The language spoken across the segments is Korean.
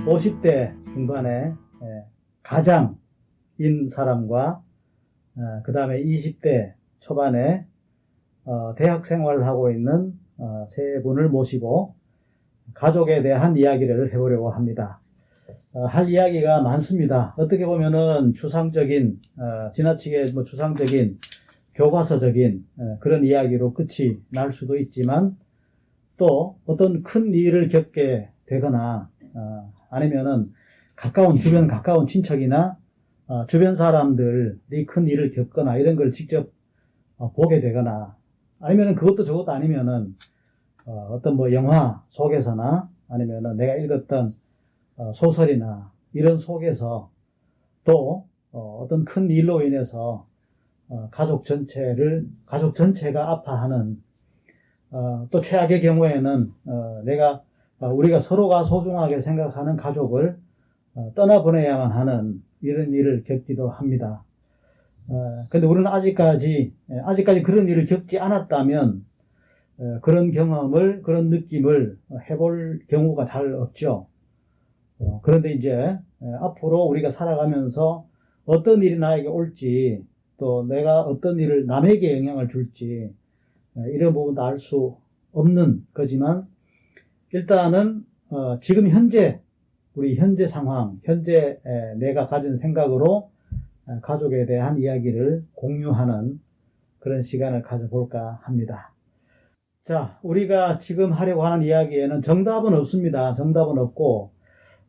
50대 중반에 가장인 사람과 그 다음에 20대 초반에 대학 생활을 하고 있는 세 분을 모시고 가족에 대한 이야기를 해보려고 합니다. 할 이야기가 많습니다. 어떻게 보면은 추상적인, 지나치게 추상적인, 교과서적인 그런 이야기로 끝이 날 수도 있지만 또 어떤 큰 일을 겪게 되거나 아니면은 주변 가까운 친척이나 주변 사람들이 큰 일을 겪거나 이런 걸 직접 보게 되거나 아니면은 그것도 저것도 아니면은 어떤 영화 속에서나 아니면은 내가 읽었던 소설이나 이런 속에서 또 어떤 큰 일로 인해서 가족 전체가 아파하는 또 최악의 경우에는 우리가 서로가 소중하게 생각하는 가족을 떠나보내야만 하는 이런 일을 겪기도 합니다. 근데 우리는 아직까지 그런 일을 겪지 않았다면 그런 경험을, 그런 느낌을 해볼 경우가 잘 없죠. 그런데 이제 앞으로 우리가 살아가면서 어떤 일이 나에게 올지 또 내가 어떤 일을 남에게 영향을 줄지 이런 부분도 알 수 없는 거지만 일단은 지금 우리 현재 상황, 현재 내가 가진 생각으로 가족에 대한 이야기를 공유하는 그런 시간을 가져볼까 합니다. 자, 우리가 지금 하려고 하는 이야기에는 정답은 없습니다. 정답은 없고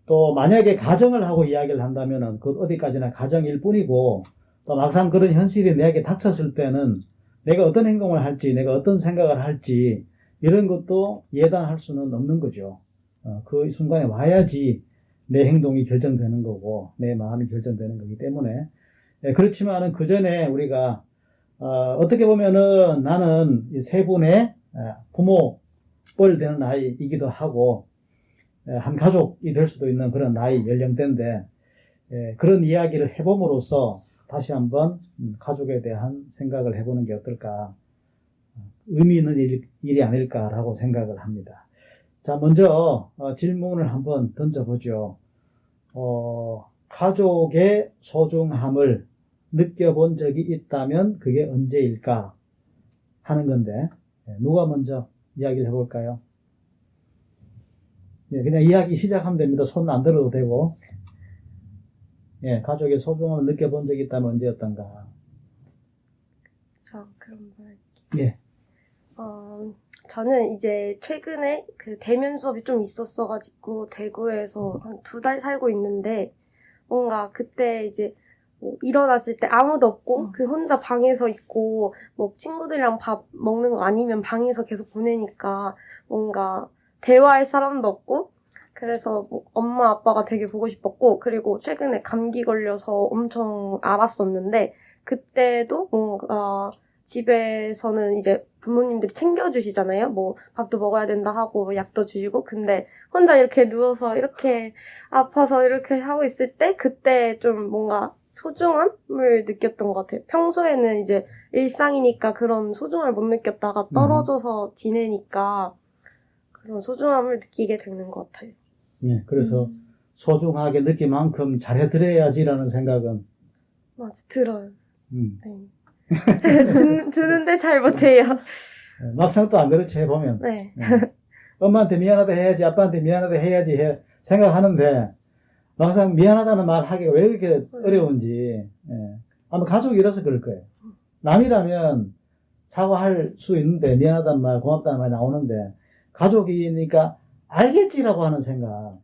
또 만약에 가정을 하고 이야기를 한다면은 그 어디까지나 가정일 뿐이고 또 막상 그런 현실이 내게 닥쳤을 때는 내가 어떤 행동을 할지, 내가 어떤 생각을 할지 이런 것도 예단할 수는 없는 거죠. 그 순간에 와야지 내 행동이 결정되는 거고 내 마음이 결정되는 거기 때문에 그렇지만은 그 전에 우리가 어떻게 보면은 나는 이 세 분의 부모 뻘 되는 나이이기도 하고 한 가족이 될 수도 있는 그런 나이 연령대인데 그런 이야기를 해봄으로써 다시 한번 가족에 대한 생각을 해보는 게 어떨까, 의미 있는 일이 아닐까라고 생각을 합니다. 자, 먼저 질문을 한번 던져보죠. 가족의 소중함을 느껴본 적이 있다면 그게 언제일까 하는 건데 누가 먼저 이야기를 해볼까요? 그냥 이야기 시작하면 됩니다. 손 안 들어도 되고. 가족의 소중함을 느껴본 적이 있다면 언제였던가? 저 그런 거 할게요. 예. 저는 이제 최근에 그 대면 수업이 좀 있었어가지고 대구에서 한 2달 살고 있는데 뭔가 그때 이제 일어났을 때 아무도 없고 그 혼자 방에서 있고 친구들이랑 밥 먹는 거 아니면 방에서 계속 보내니까 뭔가 대화할 사람도 없고 그래서 엄마 아빠가 되게 보고 싶었고 그리고 최근에 감기 걸려서 엄청 앓았었는데 그때도 뭔가 집에서는 이제 부모님들이 챙겨주시잖아요. 밥도 먹어야 된다 하고 약도 주시고 근데 혼자 이렇게 누워서 이렇게 아파서 이렇게 하고 있을 때 그때 좀 뭔가 소중함을 느꼈던 것 같아요. 평소에는 이제 일상이니까 그런 소중함을 못 느꼈다가 떨어져서 지내니까 그런 소중함을 느끼게 되는 것 같아요. 예, 그래서 소중하게 느낄 만큼 잘해드려야지라는 생각은 맞아, 들어요. 네. 드는데 잘 못해요. 막상 또 안 그렇지 해보면 네. 엄마한테 미안하다 해야지 아빠한테 미안하다 해야지 생각하는데 막상 미안하다는 말 하기가 왜 이렇게 어려운지 아마 가족이라서 그럴 거예요. 남이라면 사과할 수 있는데 미안하다는 말 고맙다는 말 나오는데 가족이니까 알겠지라고 하는 생각,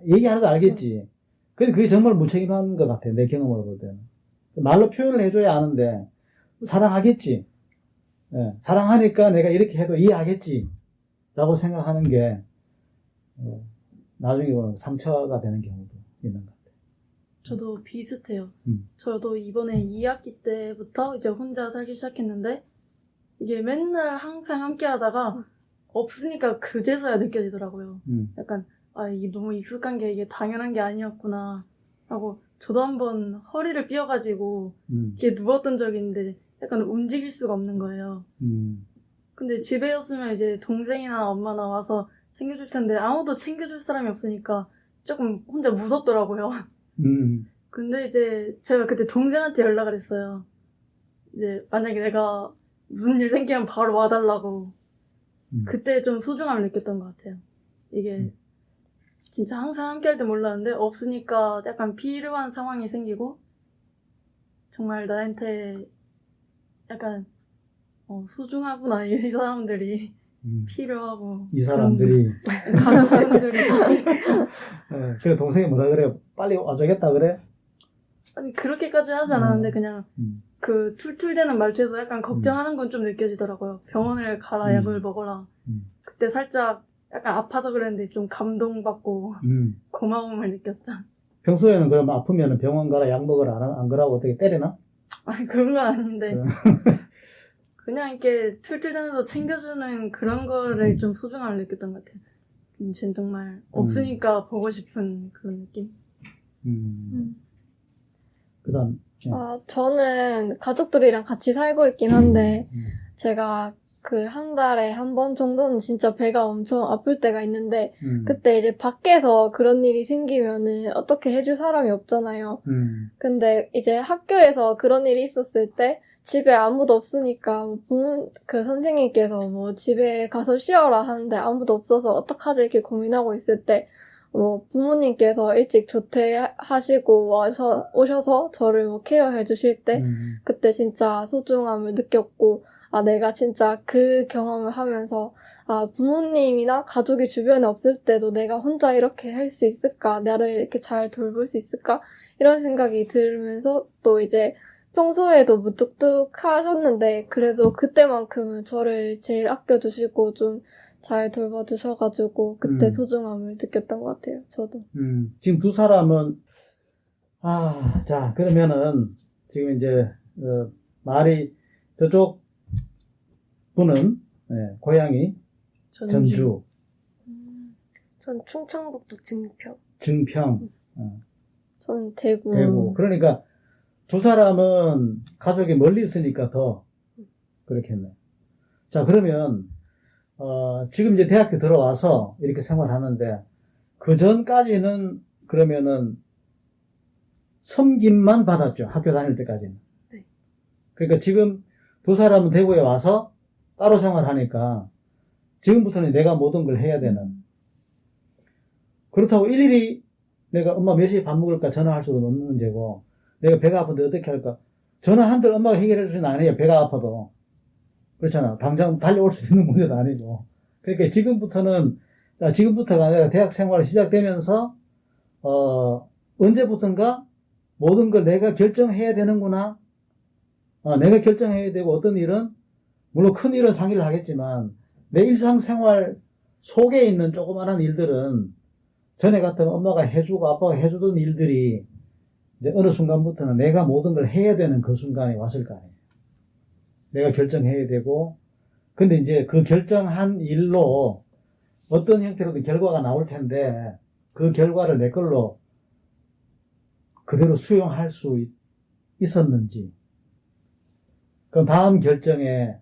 얘기하는 거 알겠지. 근데 그게 정말 무책임한 것 같아요. 내 경험으로 볼 때는. 말로 표현을 해줘야 아는데 사랑하겠지. 사랑하니까 내가 이렇게 해도 이해하겠지 라고 생각하는 게 나중에 보면 상처가 되는 경우도 있는 것 같아요. 저도 비슷해요. 저도 이번에 2학기 때부터 이제 혼자 살기 시작했는데 이게 맨날 항상 함께 하다가 없으니까 그제서야 느껴지더라고요. 약간 이게 너무 익숙한 게 이게 당연한 게 아니었구나 하고 저도 한번 허리를 삐어가지고 이렇게 누웠던 적이 있는데 약간 움직일 수가 없는 거예요. 근데 집에였으면 이제 동생이나 엄마나 와서 챙겨줄 텐데 아무도 챙겨줄 사람이 없으니까 조금 혼자 무섭더라고요. 근데 이제 제가 그때 동생한테 연락을 했어요. 이제 만약에 내가 무슨 일 생기면 바로 와달라고. 그때 좀 소중함을 느꼈던 것 같아요. 이게 진짜 항상 함께 할 때 몰랐는데 없으니까 약간 필요한 상황이 생기고 정말 나한테 약간 소중하구나 이 사람들이 필요하고 이 사람들이 다른 사람들이 그래 동생이 뭐라 그래? 빨리 와줘야겠다 그래? 아니 그렇게까지 하지 않았는데 그냥 그 툴툴대는 말투에서 약간 걱정하는 건 좀 느껴지더라고요. 병원을 가라 약을 먹어라. 그때 살짝 약간 아파서 그랬는데 좀 감동받고 고마움을 느꼈죠. 평소에는 그럼 아프면 병원 가라 약 먹으라 안 그러고 어떻게 때리나? 아니 그런 건 아닌데 그래. 그냥 이렇게 툴툴대면서 챙겨주는 그런 거를 좀 소중함을 느꼈던 것 같아요. 쟤는 정말 없으니까 보고 싶은 그런 느낌? 그다음 저는 가족들이랑 같이 살고 있긴 한데, 제가 그 한 달에 한 번 정도는 진짜 배가 엄청 아플 때가 있는데, 그때 이제 밖에서 그런 일이 생기면은 어떻게 해줄 사람이 없잖아요. 근데 이제 학교에서 그런 일이 있었을 때, 집에 아무도 없으니까, 그 선생님께서 뭐 집에 가서 쉬어라 하는데 아무도 없어서 어떡하지 이렇게 고민하고 있을 때, 부모님께서 일찍 조퇴하시고 오셔서 저를 케어해 주실 때, 그때 진짜 소중함을 느꼈고, 내가 진짜 그 경험을 하면서, 부모님이나 가족이 주변에 없을 때도 내가 혼자 이렇게 할 수 있을까? 나를 이렇게 잘 돌볼 수 있을까? 이런 생각이 들면서 또 이제 평소에도 무뚝뚝하셨는데, 그래도 그때만큼은 저를 제일 아껴주시고 좀 잘 돌봐주셔가지고 그때 소중함을 느꼈던 것 같아요. 저도. 지금 두 사람은 자 그러면은 지금 이제 말이 저쪽 분은 고향이 전주, 전 충청북도 증평, 저는 대구. 대구. 그러니까 두 사람은 가족이 멀리 있으니까 더 그렇겠네. 자 그러면 지금 이제 대학교 들어와서 이렇게 생활하는데, 그 전까지는 그러면은 섬김만 받았죠. 학교 다닐 때까지는. 네. 그러니까 지금 두 사람은 대구에 와서 따로 생활하니까, 지금부터는 내가 모든 걸 해야 되는. 그렇다고 일일이 내가 엄마 몇 시에 밥 먹을까 전화할 수도 없는 문제고, 내가 배가 아픈데 어떻게 할까? 전화 한들 엄마가 해결해 주진 않아요. 배가 아파도. 그렇잖아. 당장 달려올 수 있는 문제도 아니고. 그러니까 지금부터가 아니라 대학 생활이 시작되면서, 언제부턴가 모든 걸 내가 결정해야 되는구나. 내가 결정해야 되고, 어떤 일은, 물론 큰 일은 상의를 하겠지만, 내 일상생활 속에 있는 조그마한 일들은 전에 같으면 엄마가 해주고 아빠가 해주던 일들이 이제 어느 순간부터는 내가 모든 걸 해야 되는 그 순간이 왔을 거 아니에요. 내가 결정해야 되고, 근데 이제 그 결정한 일로 어떤 형태로든 결과가 나올 텐데, 그 결과를 내 걸로 그대로 수용할 수 있었는지, 그럼 다음 결정에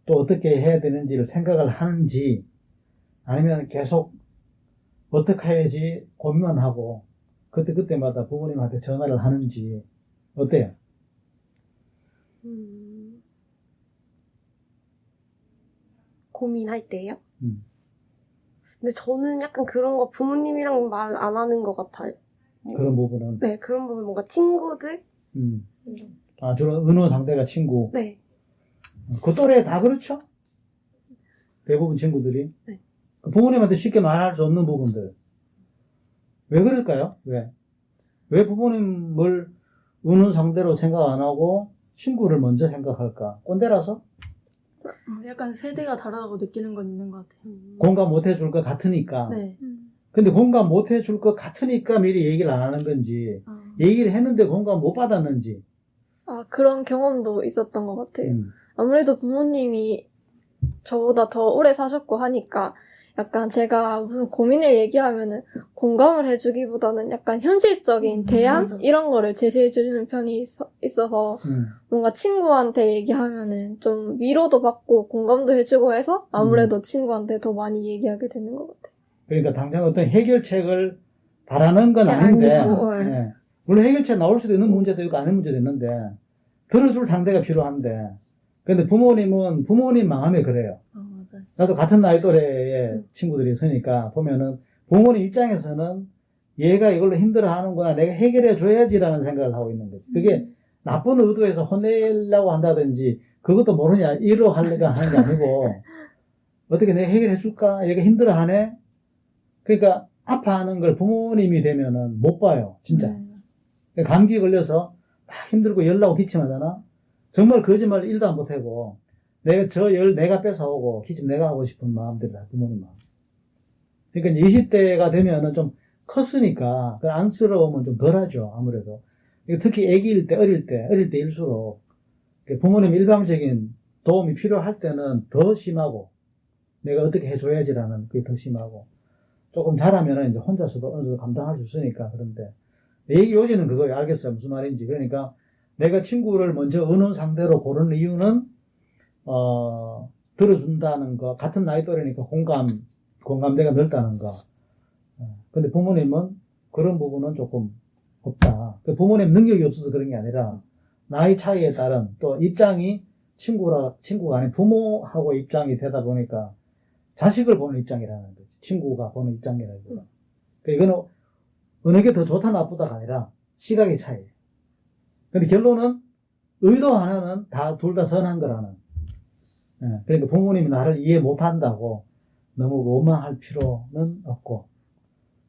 또 어떻게 해야 되는지를 생각을 하는지, 아니면 계속 어떻게 해야지 고민만 하고, 그때마다 부모님한테 전화를 하는지, 어때요? 고민할 때요? 근데 저는 약간 그런 거 부모님이랑 말 안 하는 것 같아요. 그런 부분은. 네, 그런 부분 뭔가 친구들? 주로 은호 상대가 친구. 네. 그 또래 다 그렇죠? 대부분 친구들이. 네. 부모님한테 쉽게 말할 수 없는 부분들. 왜 그럴까요? 왜 부모님을 은호 상대로 생각 안 하고 친구를 먼저 생각할까? 꼰대라서? 약간 세대가 다르다고 느끼는 건 있는 것 같아요. 공감 못 해줄 것 같으니까. 네. 근데 공감 못 해줄 것 같으니까 미리 얘기를 안 하는 건지, 얘기를 했는데 공감 못 받았는지. 그런 경험도 있었던 것 같아요. 아무래도 부모님이 저보다 더 오래 사셨고 하니까 약간 제가 무슨 고민을 얘기하면은 공감을 해주기보다는 약간 현실적인 대안? 맞아. 이런 거를 제시해주는 편이 있어서 뭔가 친구한테 얘기하면은 좀 위로도 받고 공감도 해주고 해서 아무래도 친구한테 더 많이 얘기하게 되는 것 같아요. 그러니까 당장 어떤 해결책을 바라는 건 아닌데, 아니고, 예. 물론 해결책 나올 수도 있는 문제도 있고 아닌 문제도 있는데, 들어줄 상대가 필요한데, 근데 부모님은 부모님 마음에 그래요. 맞아요. 나도 같은 나이 또래의 친구들이 있으니까 보면은 부모님 입장에서는 얘가 이걸로 힘들어 하는구나, 내가 해결해 줘야지라는 생각을 하고 있는 거지. 그게 나쁜 의도에서 혼내려고 한다든지, 그것도 모르냐, 이러 하려고 하는 게 아니고, 어떻게 내가 해결해 줄까? 얘가 힘들어 하네? 그러니까 아파하는 걸 부모님이 되면은 못 봐요, 진짜. 감기 걸려서 막 힘들고 열나고 기침하잖아? 정말 거짓말 1도 안 못하고, 내가 저 열 내가 뺏어오고, 기침 내가 하고 싶은 마음들이 다 부모님 마음. 그러니까 이제 20대가 되면은 좀 컸으니까, 그 안쓰러움은 좀 덜 하죠, 아무래도. 특히 아기일 때, 어릴 때일수록, 부모님 일방적인 도움이 필요할 때는 더 심하고, 내가 어떻게 해줘야지라는 그게 더 심하고, 조금 잘하면은 이제 혼자서도 어느 정도 감당할 수 있으니까. 그런데, 내 얘기 요지는 그거예요. 알겠어요. 무슨 말인지. 그러니까, 내가 친구를 먼저 어느 상대로 고르는 이유는, 들어준다는 거, 같은 나이 또래니까 공감대가 넓다는 거. 근데 부모님은 그런 부분은 조금 없다. 부모님 능력이 없어서 그런 게 아니라, 나이 차이에 따른 또 입장이 친구가 아닌 부모하고 입장이 되다 보니까 자식을 보는 입장이라는 거지. 친구가 보는 입장이라기보다. 그러니까 이거는 어느 게 더 좋다 나쁘다가 아니라 시각의 차이. 근데 결론은 의도 하나는 둘 다 선한 거라는. 그러니까 부모님이 나를 이해 못 한다고 너무 원망할 필요는 없고,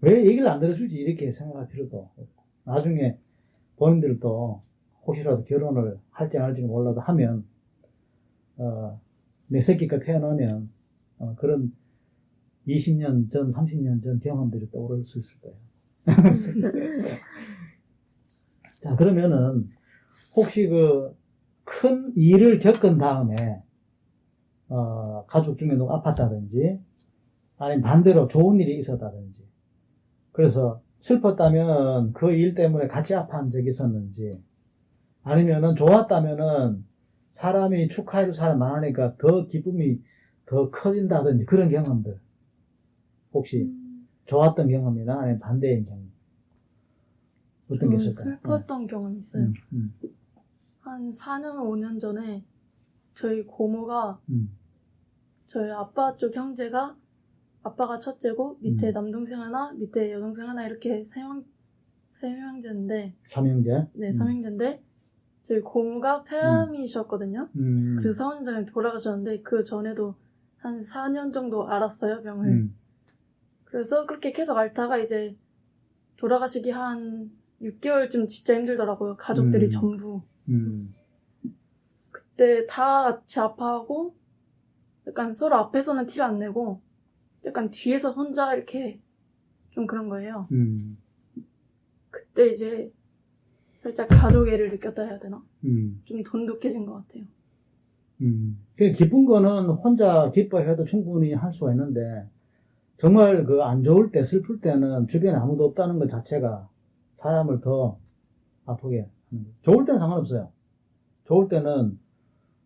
왜 얘기를 안 들어주지 이렇게 생각할 필요도 없고, 나중에 본인들도 혹시라도 결혼을 할지 안 할지 몰라도 하면, 내 새끼가 태어나면, 그런 20년 전, 30년 전 경험들이 떠오를 수 있을 거예요. 자, 그러면은, 혹시 큰 일을 겪은 다음에, 가족 중에 누가 아팠다든지, 아니면 반대로 좋은 일이 있었다든지, 그래서 슬펐다면 그 일 때문에 같이 아파한 적이 있었는지, 아니면은 좋았다면은 사람이 축하해줄 사람 많으니까 더 기쁨이 더 커진다든지 그런 경험들 혹시 좋았던 경험이나 아니면 반대인 경험 어떤 게 있을까요? 슬펐던 경험이 있어요. 한 4년, 5년 전에 저희 고모가 저희 아빠 쪽 형제가 아빠가 첫째고 밑에 남동생 하나, 밑에 여동생 하나 이렇게 세 형제인데 삼형제? 네, 삼형제인데 저희 고모가 폐암이셨거든요. 그래서 4년 전에 돌아가셨는데 그 전에도 한 4년 정도 앓았어요, 병을. 그래서 그렇게 계속 앓다가 이제 돌아가시기 한 6개월쯤 진짜 힘들더라고요. 가족들이 전부. 그때 다 같이 아파하고 약간 서로 앞에서는 티를 안 내고 약간 뒤에서 혼자 이렇게 좀 그런 거예요. 그때 이제 살짝 가족애를 느꼈다 해야 되나? 좀 돈독해진 것 같아요. 기쁜 거는 혼자 기뻐해도 충분히 할 수가 있는데, 정말 안 좋을 때, 슬플 때는 주변에 아무도 없다는 것 자체가 사람을 더 아프게 하는 거예요. 좋을 때는 상관없어요. 좋을 때는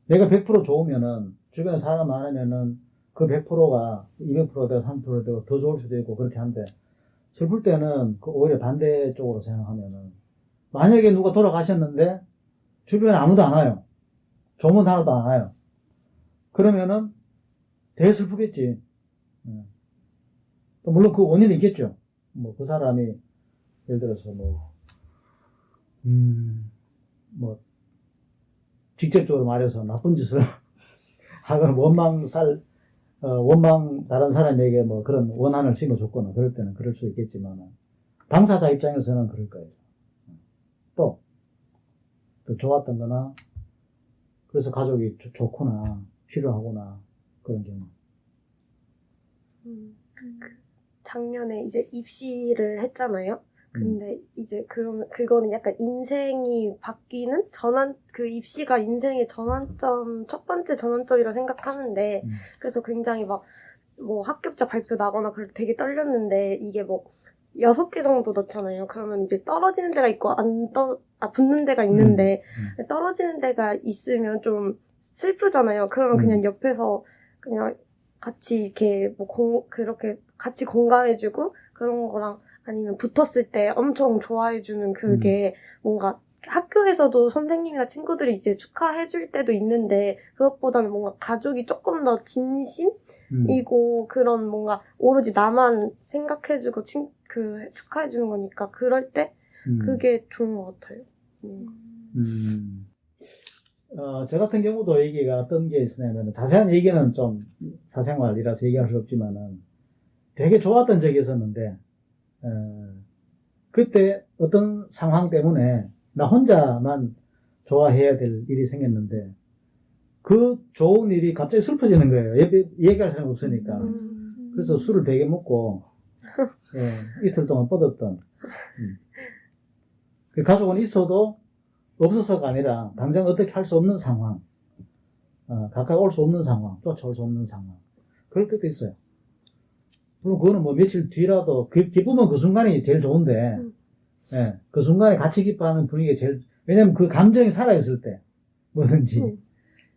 내가 100% 좋으면은, 주변에 사람 많으면은 그 100%가 200% 되고 3% 되고 더 좋을 수도 있고 그렇게 한데, 슬플 때는 오히려 반대쪽으로 생각하면은, 만약에 누가 돌아가셨는데 주변에 아무도 안 와요. 조문 하나도 안 와요. 그러면은 되게 슬프겠지. 또 물론 그 원인이 있겠죠. 그 사람이 예를 들어서 직접적으로 말해서 나쁜 짓을 하거나 원망 다른 사람에게 그런 원한을 심어줬거나 그럴 때는 그럴 수 있겠지만, 당사자 입장에서는 그럴 거예요. 또 좋았던 거나, 그래서 가족이 좋구나, 필요하구나, 그런 경우. 작년에 이제 입시를 했잖아요. 근데 이제 그거는 약간 인생이 바뀌는 그 입시가 인생의 첫 번째 전환점이라 생각하는데, 그래서 굉장히 합격자 발표 나거나 그럴 때 되게 떨렸는데, 이게 6개 정도 넣잖아요. 그러면 이제 떨어지는 데가 있고, 붙는 데가 있는데, 떨어지는 데가 있으면 좀 슬프잖아요. 그러면 그냥 옆에서 그냥 같이 이렇게 그렇게 같이 공감해주고 그런 거랑 아니면 붙었을 때 엄청 좋아해주는 그게 뭔가 학교에서도 선생님이나 친구들이 이제 축하해줄 때도 있는데 그것보다는 뭔가 가족이 조금 더 진심이고 그런 뭔가 오로지 나만 생각해주고 축하해주는 거니까 그럴 때 그게 좋은 것 같아요. 저 같은 경우도 얘기가 어떤 게 있었냐면, 자세한 얘기는 좀 사생활이라서 얘기할 수 없지만은, 되게 좋았던 적이 있었는데, 그때 어떤 상황 때문에 나 혼자만 좋아해야 될 일이 생겼는데, 그 좋은 일이 갑자기 슬퍼지는 거예요. 얘기할 사람이 없으니까. 그래서 술을 되게 먹고, 이틀 동안 뻗었던. 그 가족은 있어도 없어서가 아니라 당장 어떻게 할 수 없는 상황, 가까이 올 수 없는 상황, 쫓아올 수 없는 상황. 그럴 때도 있어요. 물론 그거는 뭐 며칠 뒤라도, 기쁘면 그 순간이 제일 좋은데, 그 순간에 같이 기뻐하는 분위기가 제일, 왜냐면 그 감정이 살아있을 때, 뭐든지.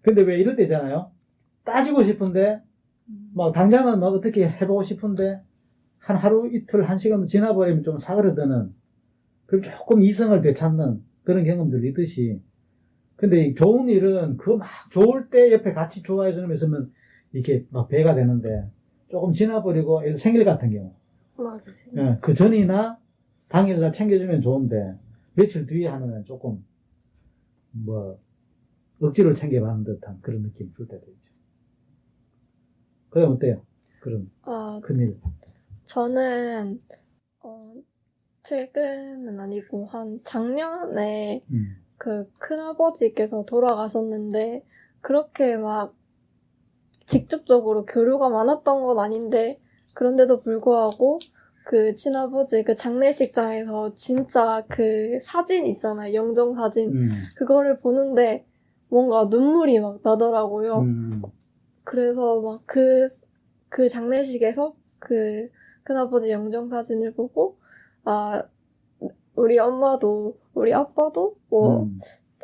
근데 왜 이럴 때 있잖아요. 따지고 싶은데, 막 당장은 막 어떻게 해보고 싶은데, 한 하루, 이틀, 한 시간 지나버리면 좀 사그러드는, 그럼 조금 이성을 되찾는 그런 경험들이 있듯이. 근데 이 좋은 일은 그 막 좋을 때 옆에 같이 좋아해주는 게 있으면 이렇게 막 배가 되는데, 조금 지나버리고, 생일 같은 경우. 맞아요. 그 전이나 당일날 챙겨주면 좋은데, 며칠 뒤에 하면 조금, 억지로 챙겨가는 듯한 그런 느낌이 들 때도 있죠. 그럼 어때요? 그런 큰일. 저는 최근은 아니고 한 작년에 그 큰아버지께서 돌아가셨는데 그렇게 막 직접적으로 교류가 많았던 건 아닌데 그런데도 불구하고 그 친아버지 그 장례식장에서 진짜 그 사진 있잖아요. 영정 사진. 그거를 보는데 뭔가 눈물이 막 나더라고요. 그래서 막 그 장례식에서 그 큰아버지 영정 사진을 보고 우리 엄마도 우리 아빠도 뭐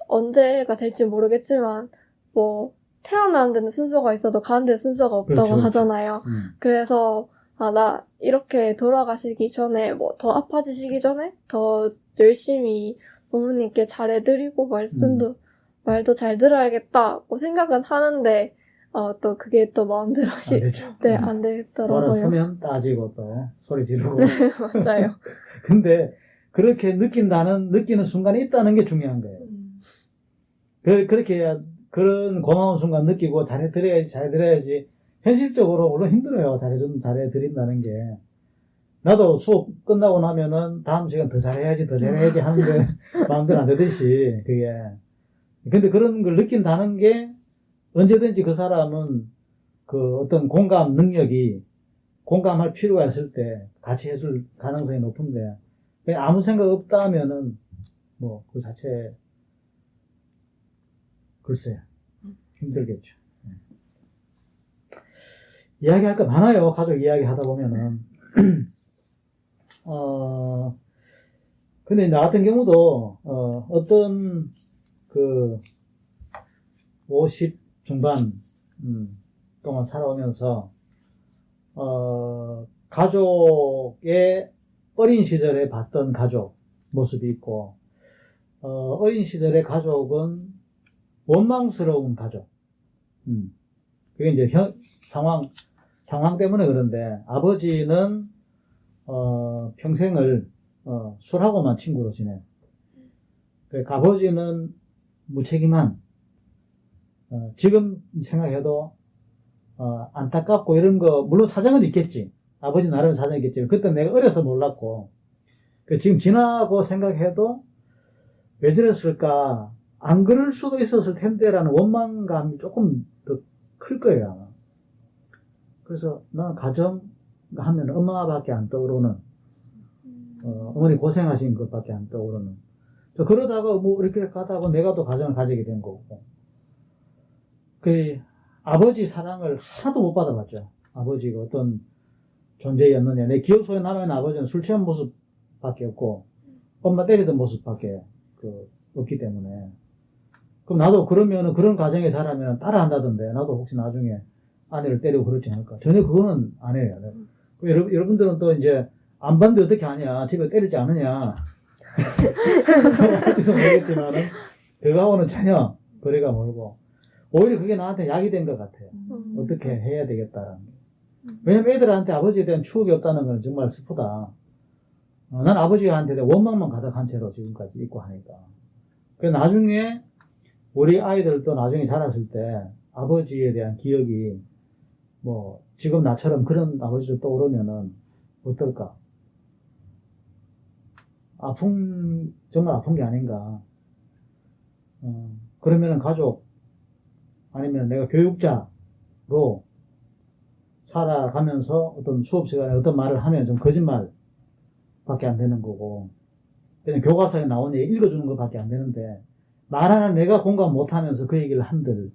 언제가 될지 모르겠지만 뭐 태어나는 데는 순서가 있어도 가는 데는 순서가 없다고 그렇죠. 하잖아요. 그래서 나 이렇게 돌아가시기 전에 뭐 더 아파지시기 전에 더 열심히 부모님께 잘해드리고 말도 잘 들어야겠다고 생각은 하는데 또 그게 또 마음대로 네, 안 되더라고요. 돌아서면 따지고 또 소리 지르고. 맞아요. 근데 그렇게 느끼는 순간이 있다는 게 중요한 거예요. 그렇게 해야 그런 고마운 순간 느끼고 잘해드려야지. 현실적으로 물론 힘들어요. 잘해드린다는 게. 나도 수업 끝나고 나면은 다음 시간 더 잘해야지 하는데 마음대로 안 되듯이, 그게. 근데 그런 걸 느낀다는 게 언제든지 그 사람은 그 어떤 공감할 필요가 있을 때 같이 해줄 가능성이 높은데, 그냥 아무 생각 없다 하면은 뭐 그 자체 글쎄 힘들겠죠. 이야기할 거 많아요. 가족 이야기 하다 보면은. 근데 나 같은 경우도 어떤 그 50 중반 동안 살아오면서 가족의 어린 시절에 봤던 가족 모습이 있고, 어린 시절의 가족은 원망스러운 가족. 그게 이제 상황 때문에 그런데, 아버지는 평생을 술하고만 친구로 지내. 그러니까 아버지는 무책임한, 지금 생각해도 안타깝고 이런 거, 물론 사정은 있겠지. 아버지 나름의 사정이 있겠지만 그때 내가 어려서 몰랐고, 지금 지나고 생각해도 왜 저랬을까, 안 그럴 수도 있었을 텐데라는 원망감이 조금 더 클 거예요, 아마. 그래서 나는 가정 하면 엄마밖에 안 떠오르는, 어머니 고생하신 것밖에 안 떠오르는. 그러다가 뭐 이렇게 가다 보면 내가 또 가정을 가지게 된 거고. 아버지 사랑을 하나도 못 받아봤죠. 아버지가 어떤 존재였느냐. 내 기억 속에 남아있는 아버지는 술 취한 모습밖에 없고, 엄마 때리던 모습밖에 없기 때문에. 그럼 나도 그러면은 그런 가정에 자라면 따라 한다던데, 나도 혹시 나중에 아내를 때리고 그러지 않을까. 전혀 그거는 안 해요. 여러분들은 또 이제 안 봤는데 어떻게 하냐? 집에 때리지 않느냐? 할지도 모르겠지만은, 그거하고는 전혀 거리가 멀고, 오히려 그게 나한테 약이 된 것 같아요. 어떻게 해야 되겠다라는 게. 왜냐면 애들한테 아버지에 대한 추억이 없다는 건 정말 슬프다. 난 아버지한테 원망만 가득한 채로 지금까지 있고 하니까. 그 나중에 우리 아이들도 나중에 자랐을 때 아버지에 대한 기억이 뭐 지금 나처럼 그런 아버지도 떠오르면은 어떨까? 정말 아픈 게 아닌가. 그러면은 가족 아니면 내가 교육자로 살아가면서 어떤 수업 시간에 어떤 말을 하면 좀 거짓말밖에 안 되는 거고, 그냥 교과서에 나온 얘기 읽어주는 것밖에 안 되는데, 말하는 내가 공감 못하면서 그 얘기를 한들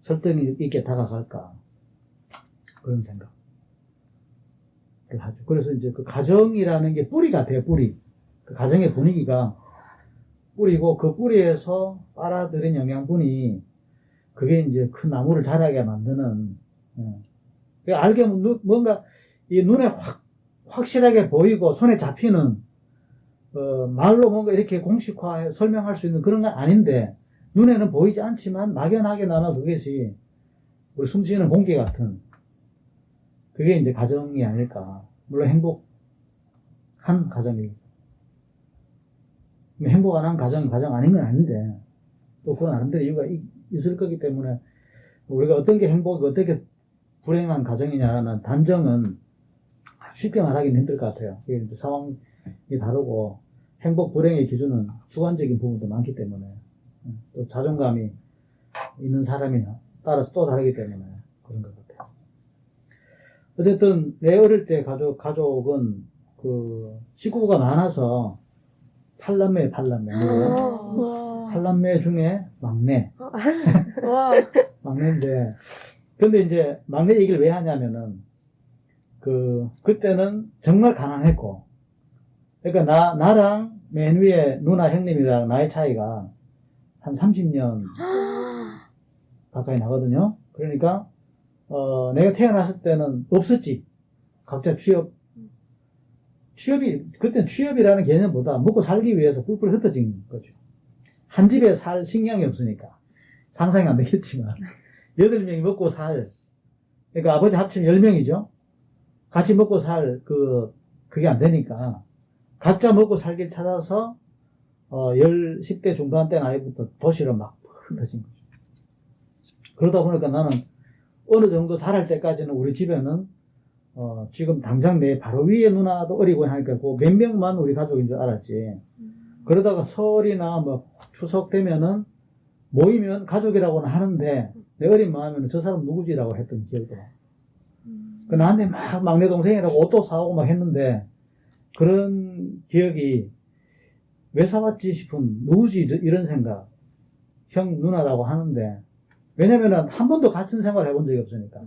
설득 있게 다가갈까, 그런 생각을 하죠. 그래서 이제 그 가정이라는 게 뿌리 같아요, 뿌리. 그 가정의 분위기가 뿌리고, 그 뿌리에서 빨아들인 영양분이 그게 이제 큰 나무를 자라게 만드는, 알게 뭔가 이 눈에 확실하게 보이고 손에 잡히는, 말로 뭔가 이렇게 공식화 설명할 수 있는 그런 건 아닌데, 눈에는 보이지 않지만 막연하게 나나 그것이 우리 숨쉬는 공기 같은, 그게 이제 가정이 아닐까. 물론 행복한 가정이. 행복 안 한 가정 아닌 건 아닌데, 또 그건 나름대로 이유가 있을 거기 때문에, 우리가 어떤 게 행복이고 어떻게 불행한 가정이냐는 단정은 쉽게 말하기는 힘들 것 같아요. 이게 이제 상황이 다르고, 행복, 불행의 기준은 주관적인 부분도 많기 때문에, 또 자존감이 있는 사람이 따라서 또 다르기 때문에 그런 것 같아요. 어쨌든, 내 어릴 때 가족은 그 식구가 많아서 팔남매. 와. 팔남매 중에 막내. 와. 막내인데, 근데 이제 막내 얘기를 왜 하냐면은, 그때는 정말 가난했고, 그러니까 나랑 맨 위에 누나 형님이랑 나이 차이가 한 30년 가까이 나거든요. 그러니까, 내가 태어났을 때는 없었지. 각자 그때는 취업이라는 개념보다 먹고 살기 위해서 뿔뿔 흩어진 거죠. 한 집에 살 식량이 없으니까. 상상이 안 되겠지만. 8명이 먹고 그러니까 아버지 합치면 10명이죠. 같이 먹고 그게 안 되니까. 각자 먹고 살길 찾아서, 10대 중반대 나이부터 도시로 막 흩어진 거죠. 그러다 보니까 나는 어느 정도 자랄 때까지는 우리 집에는, 지금 당장 내 바로 위에 누나도 어리고 하니까 그 몇 명만 우리 가족인 줄 알았지. 그러다가 설이나 뭐 추석 되면은 모이면 가족이라고는 하는데 내 어린 마음에는 저 사람 누구지라고 했던 기억도. 나한테 막 막내 동생이라고 옷도 사오고 막 했는데 그런 기억이 왜 사왔지 싶은 누구지 이런 생각. 형 누나라고 하는데 왜냐면은 한 번도 같은 생활 해본 적이 없으니까.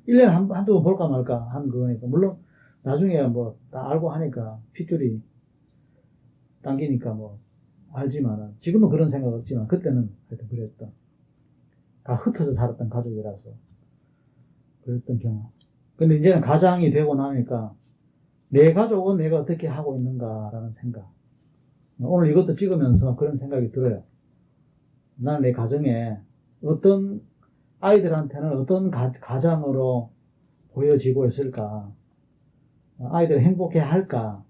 1년에 한두 번 볼까 말까 하는 거니까. 물론 나중에 뭐 다 알고 하니까 핏줄이 당기니까 뭐 알지만은 지금은 그런 생각 없지만 그때는 하여튼 그랬던, 다 흩어져 살았던 가족이라서 그랬던 경험. 근데 이제는 가장이 되고 나니까 내 가족은 내가 어떻게 하고 있는가라는 생각. 오늘 이것도 찍으면서 그런 생각이 들어요. 나는 내 가정에 아이들한테는 어떤 가장으로 보여지고 있을까? 아이들 행복해 할까?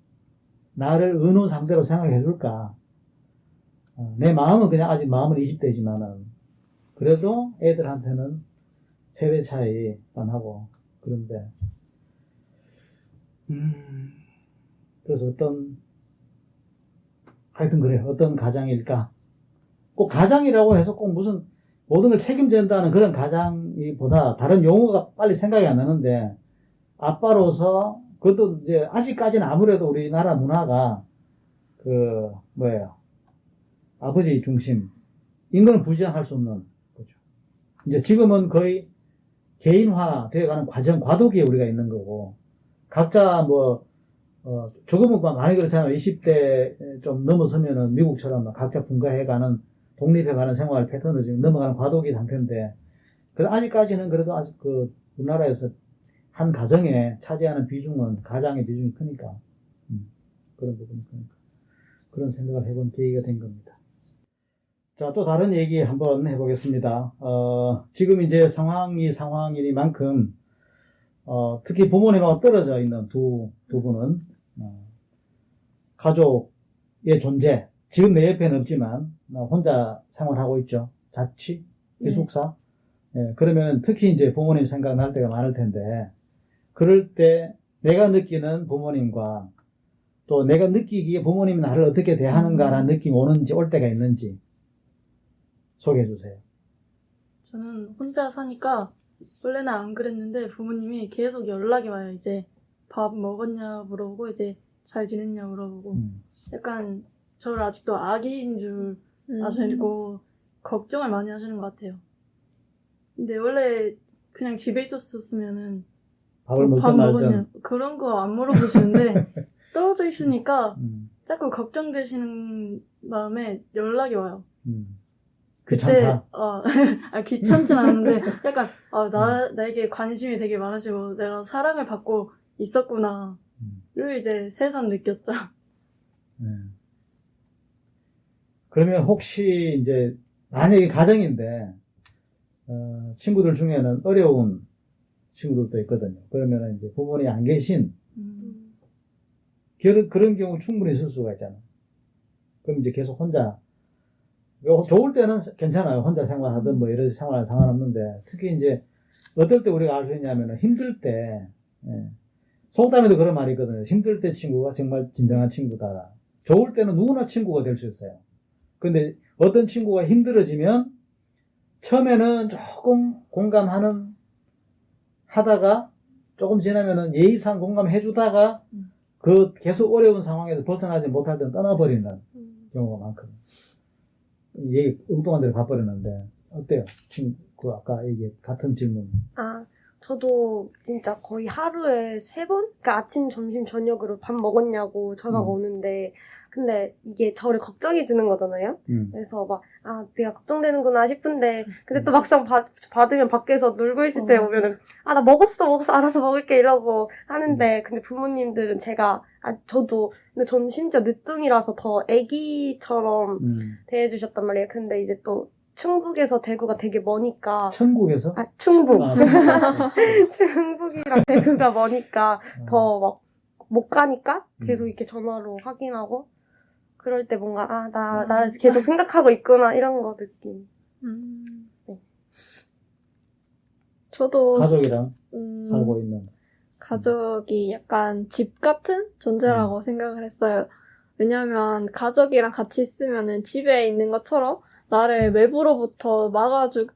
나를 어느 상대로 생각해 줄까? 내 마음은 그냥 아직 마음은 20대지만은 그래도 애들한테는 세대 차이만 하고 그런데 그래서 하여튼 그래요. 어떤 가장일까? 꼭 가장이라고 해서 꼭 무슨 모든 걸 책임진다는 그런 가장이보다 다른 용어가 빨리 생각이 안 나는데, 아빠로서 그것도 이제 아직까지는 아무래도 우리나라 문화가 아버지 중심 인간을 부정할 수 없는 거죠. 이제 지금은 거의 개인화 되어가는 과도기에 우리가 있는 거고, 각자 조금은 많이 그렇잖아요. 20대 좀 넘어서면은 미국처럼 각자 분가해가는, 독립해가는 생활 패턴을 지금 넘어가는 과도기 상태인데, 아직까지는 그래도 아직 우리나라에서 한 가정에 차지하는 비중은 가장의 비중이 크니까 그런 부분이 크니까 그런 생각을 해본 계기가 된 겁니다. 자, 또 다른 얘기 한번 해보겠습니다. 지금 이제 상황이니만큼 특히 부모님하고 떨어져 있는 두 분은 가족의 존재, 지금 내 옆에는 없지만 혼자 생활하고 있죠. 자취, 기숙사. 예, 그러면 특히 이제 부모님 생각날 때가 많을 텐데, 그럴 때 내가 느끼는 부모님과 또 내가 느끼기에 부모님이 나를 어떻게 대하는가라는 느낌이 올 때가 있는지 소개해 주세요. 저는 혼자 사니까 원래는 안 그랬는데 부모님이 계속 연락이 와요. 이제 밥 먹었냐 물어보고 이제 잘 지냈냐 물어보고 약간 저를 아직도 아기인 줄 아시고 걱정을 많이 하시는 것 같아요. 근데 원래 그냥 집에 있었으면은 밥을 밥 먹든 먹었냐 말든. 그런 거 안 물어보시는데 떨어져 있으니까 음, 자꾸 걱정되시는 마음에 연락이 와요. 그때 귀찮다. 귀찮진 않은데 약간 나에게 관심이 되게 많으시고 내가 사랑을 받고 있었구나 를 이제 새삼 느꼈죠. 네. 그러면 혹시 이제 만약에 가정인데 친구들 중에는 어려운 친구들도 있거든요. 그러면 이제 부모님이 안 계신 그런 경우 충분히 있을 수가 있잖아요. 그럼 이제 계속 혼자 좋을 때는 괜찮아요. 혼자 생활하든 뭐 여러 생활 상관없는데 특히 이제 어떨 때 우리가 알 수 있냐면은 힘들 때 속담에도 그런 말이 있거든요. 힘들 때 친구가 정말 진정한 친구다. 좋을 때는 누구나 친구가 될 수 있어요. 근데 어떤 친구가 힘들어지면 처음에는 조금 하다가 조금 지나면은 예의상 공감해 주다가 그 계속 어려운 상황에서 벗어나지 못할 때는 떠나버리는 경우가 많거든요. 얘기 엉뚱한 데로 가버렸는데 어때요? 그 아까 얘기 같은 질문. 저도 진짜 거의 하루에 3번? 그러니까 아침, 점심, 저녁으로 밥 먹었냐고 전화가 오는데, 근데 이게 저를 걱정해 주는 거잖아요? 그래서 막, 내가 걱정되는구나 싶은데, 근데 또 막상 받으면 밖에서 놀고 있을 때 오면은, 나 먹었어, 알아서 먹을게 이러고 하는데, 근데 부모님들은 근데 저는 심지어 늦둥이라서 더 애기처럼 대해주셨단 말이에요. 근데 이제 또, 충북에서 대구가 되게 머니까. 천국에서? 충북. 충북이랑 대구가 머니까 더 막 못 가니까 계속 이렇게 전화로 확인하고 그럴 때 뭔가 나 계속 생각하고 있구나 이런 거 느낌. 네. 저도 가족이랑 살고 있는. 가족이 약간 집 같은 존재라고 생각을 했어요. 왜냐면 가족이랑 같이 있으면은 집에 있는 것처럼 나를 외부로부터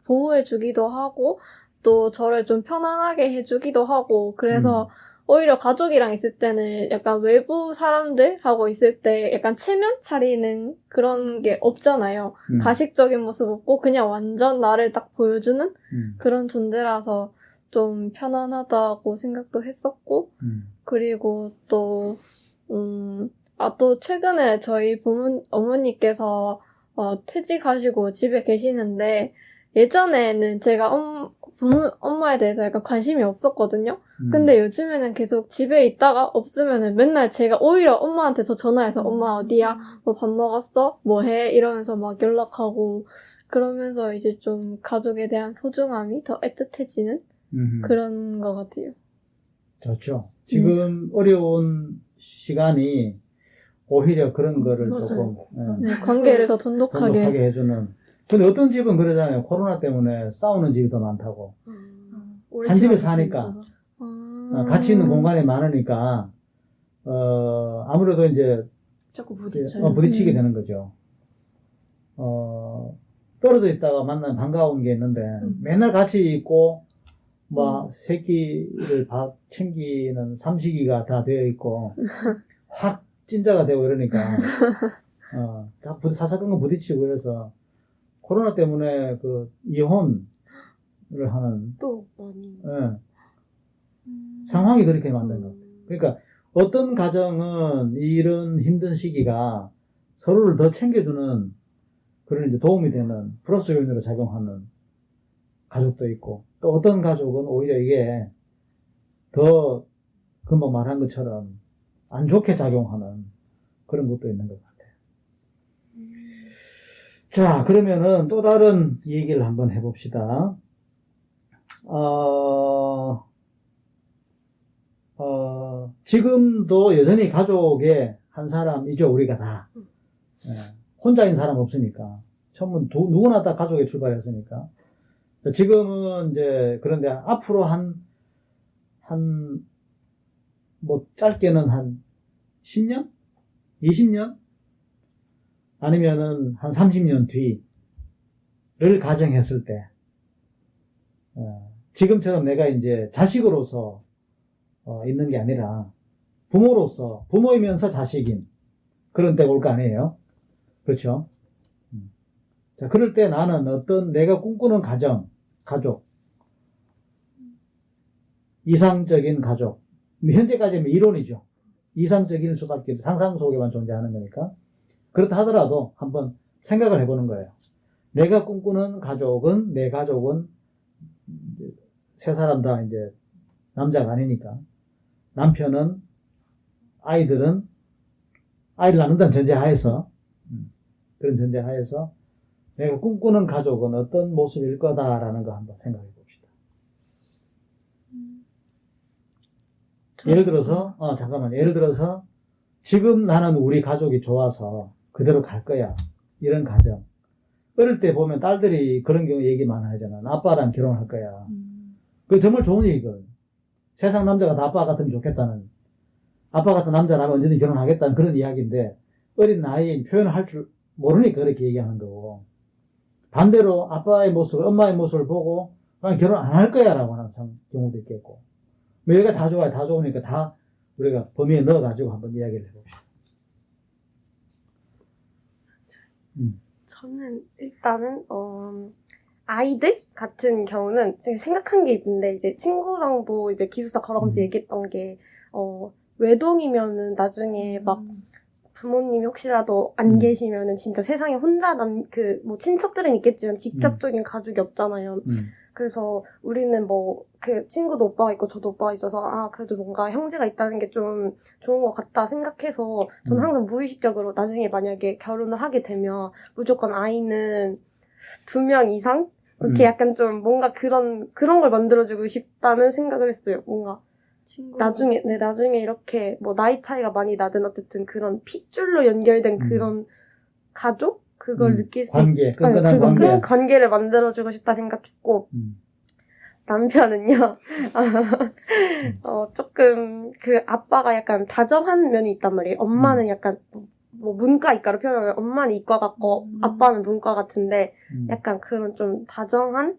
보호해주기도 하고, 또 저를 좀 편안하게 해주기도 하고, 그래서 오히려 가족이랑 있을 때는 약간 외부 사람들하고 있을 때 약간 체면 차리는 그런 게 없잖아요. 가식적인 모습 없고, 그냥 완전 나를 딱 보여주는 그런 존재라서 좀 편안하다고 생각도 했었고, 그리고 또 최근에 저희 어머니께서 퇴직하시고 집에 계시는데, 예전에는 제가 엄마에 대해서 약간 관심이 없었거든요. 근데 요즘에는 계속 집에 있다가 없으면은 맨날 제가 오히려 엄마한테 더 전화해서 엄마 어디야? 뭐 밥 먹었어? 뭐 해? 이러면서 막 연락하고, 그러면서 이제 좀 가족에 대한 소중함이 더 애틋해지는 그런 것 같아요. 좋죠. 지금 어려운 시간이 오히려 그런 거를 맞아요. 조금 관계를 더 돈독하게 해주는. 근데 어떤 집은 그러잖아요. 코로나 때문에 싸우는 집이 더 많다고. 한 집에 사니까 같이 있는 공간이 많으니까 아무래도 이제 자꾸 부딪혀요. 부딪히게 되는 거죠. 떨어져 있다가 만나면 반가운 게 있는데 맨날 같이 있고 막 새끼를 밥 챙기는 삼식이가 다 되어 있고 확 찐자가 되고 이러니까 사사건건 부딪히고 이래서 코로나 때문에 그 이혼을 하는 또 많이. 상황이 그렇게 만든 것 같아요. 그러니까 어떤 가정은 이런 힘든 시기가 서로를 더 챙겨주는 그런 이제 도움이 되는 플러스 요인으로 작용하는 가족도 있고, 또 어떤 가족은 오히려 이게 더 금방 말한 것처럼 안 좋게 작용하는 그런 것도 있는 것 같아요. 자, 그러면은 또 다른 얘기를 한번 해봅시다. 지금도 여전히 가족의 한 사람이죠, 우리가 다. 혼자인 사람 없으니까. 처음은 누구나 다 가족에 출발했으니까. 지금은 이제, 그런데 앞으로 뭐, 짧게는 한 10년? 20년? 아니면은 한 30년 뒤를 가정했을 때, 지금처럼 내가 이제 자식으로서, 있는 게 아니라, 부모로서, 부모이면서 자식인 그런 때가 올 거 아니에요? 그렇죠? 자, 그럴 때 나는 어떤 내가 꿈꾸는 가족, 이상적인 가족, 현재까지는 이론이죠. 이상적일 수밖에 없어. 상상 속에만 존재하는 거니까. 그렇다 하더라도 한번 생각을 해보는 거예요. 내가 꿈꾸는 가족은, 내 가족은, 세 사람 다 이제 남자가 아니니까. 남편은, 아이를 낳는다는 전제하에서, 그런 전제하에서, 내가 꿈꾸는 가족은 어떤 모습일 거다라는 거 한번 생각해 봅시다. 예를 들어서, 예를 들어서, 지금 나는 우리 가족이 좋아서 그대로 갈 거야. 이런 가정. 어릴 때 보면 딸들이 그런 경우 얘기 많이 하잖아. 아빠랑 결혼할 거야. 그게 정말 좋은 얘기거든. 세상 남자가 다 아빠 같으면 좋겠다는, 아빠 같은 남자라면 언제든 결혼하겠다는 그런 이야기인데, 어린 나이에 표현을 할 줄 모르니까 그렇게 얘기하는 거고, 반대로 아빠의 모습을, 엄마의 모습을 보고, 난 결혼 안 할 거야 라고 하는 경우도 있겠고, 뭐 여기가 다 좋아요. 다 좋으니까 다 우리가 범위에 넣어가지고 한번 이야기를 해봅시다. 저는 일단은 아이들 같은 경우는 제가 생각한 게 있는데 이제 친구랑도 이제 기숙사 걸어가면서 얘기했던 게 외동이면은 나중에 막 부모님이 혹시라도 안 계시면은 진짜 세상에 혼자 뭐 친척들은 있겠지만 직접적인 가족이 없잖아요. 그래서 우리는 뭐 그 친구도 오빠가 있고 저도 오빠가 있어서 그래도 뭔가 형제가 있다는 게 좀 좋은 것 같다 생각해서 저는 항상 무의식적으로 나중에 만약에 결혼을 하게 되면 무조건 아이는 2명 이상 그렇게 약간 좀 뭔가 그런 걸 만들어주고 싶다는 생각을 했어요. 뭔가 나중에 이렇게 뭐 나이 차이가 많이 나든 어쨌든 그런 핏줄로 연결된 그런 가족? 그걸 느낄 수 관계, 끈끈한 관계. 그런 관계를 만들어주고 싶다 생각했고, 남편은요, 조금 그 아빠가 약간 다정한 면이 있단 말이에요. 엄마는 약간 뭐 문과이과로 표현하면 엄마는 이과 같고 아빠는 문과 같은데 약간 그런 좀 다정한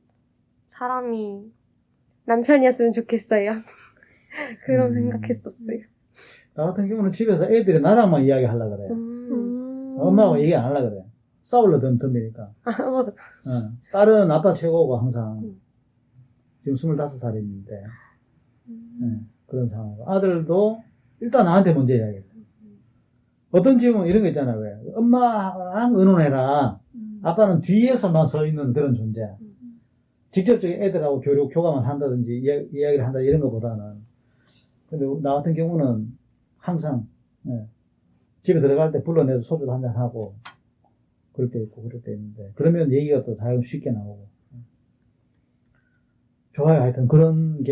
사람이 남편이었으면 좋겠어요. 그런 생각했었어요. 나 같은 경우는 집에서 애들이 나랑만 이야기하려고 그래요. 엄마하고 얘기 안 하려고 그래요. 싸울러 덤비니까. 맞아. 딸은 아빠 최고고 항상. 지금 25살인데. 그런 상황이고. 아들도 일단 나한테 먼저 이야기해요. 어떤 집은 이런 거 있잖아요. 왜? 엄마랑 의논해라. 아빠는 뒤에서만 서 있는 그런 존재. 직접적인 애들하고 교감을 한다든지 이야기를 한다 이런 것보다는. 근데 나 같은 경우는 항상 집에 들어갈 때 불러내서 소주도 한잔 하고 그럴 때 있고 그럴 때 있는데 그러면 얘기가 또 자연 쉽게 나오고 좋아요. 하여튼 그런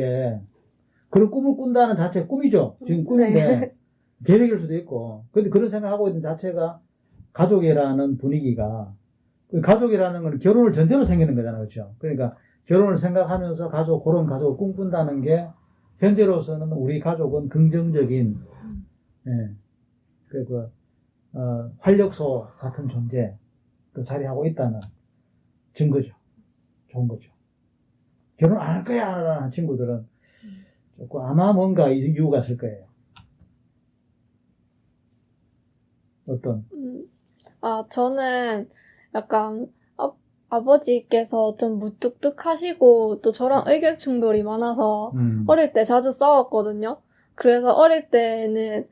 꿈을 꾼다는 자체가 꿈이죠. 지금 꿈인데 계획일 수도 있고 근데 그런 생각하고 있는 자체가 가족이라는 분위기가 가족이라는 건 결혼을 전제로 생기는 거잖아요. 그렇죠? 그러니까 결혼을 생각하면서 그런 가족을 꿈꾼다는 게 현재로서는 우리 가족은 긍정적인 활력소 같은 존재 자리하고 있다는 증거죠. 좋은 거죠. 결혼 안 할 거야 라는 친구들은 조금 아마 뭔가 이유가 있을 거예요. 어떤? 저는 약간 아버지께서 좀 무뚝뚝하시고 또 저랑 의견 충돌이 많아서 어릴 때 자주 싸웠거든요. 그래서 어릴 때는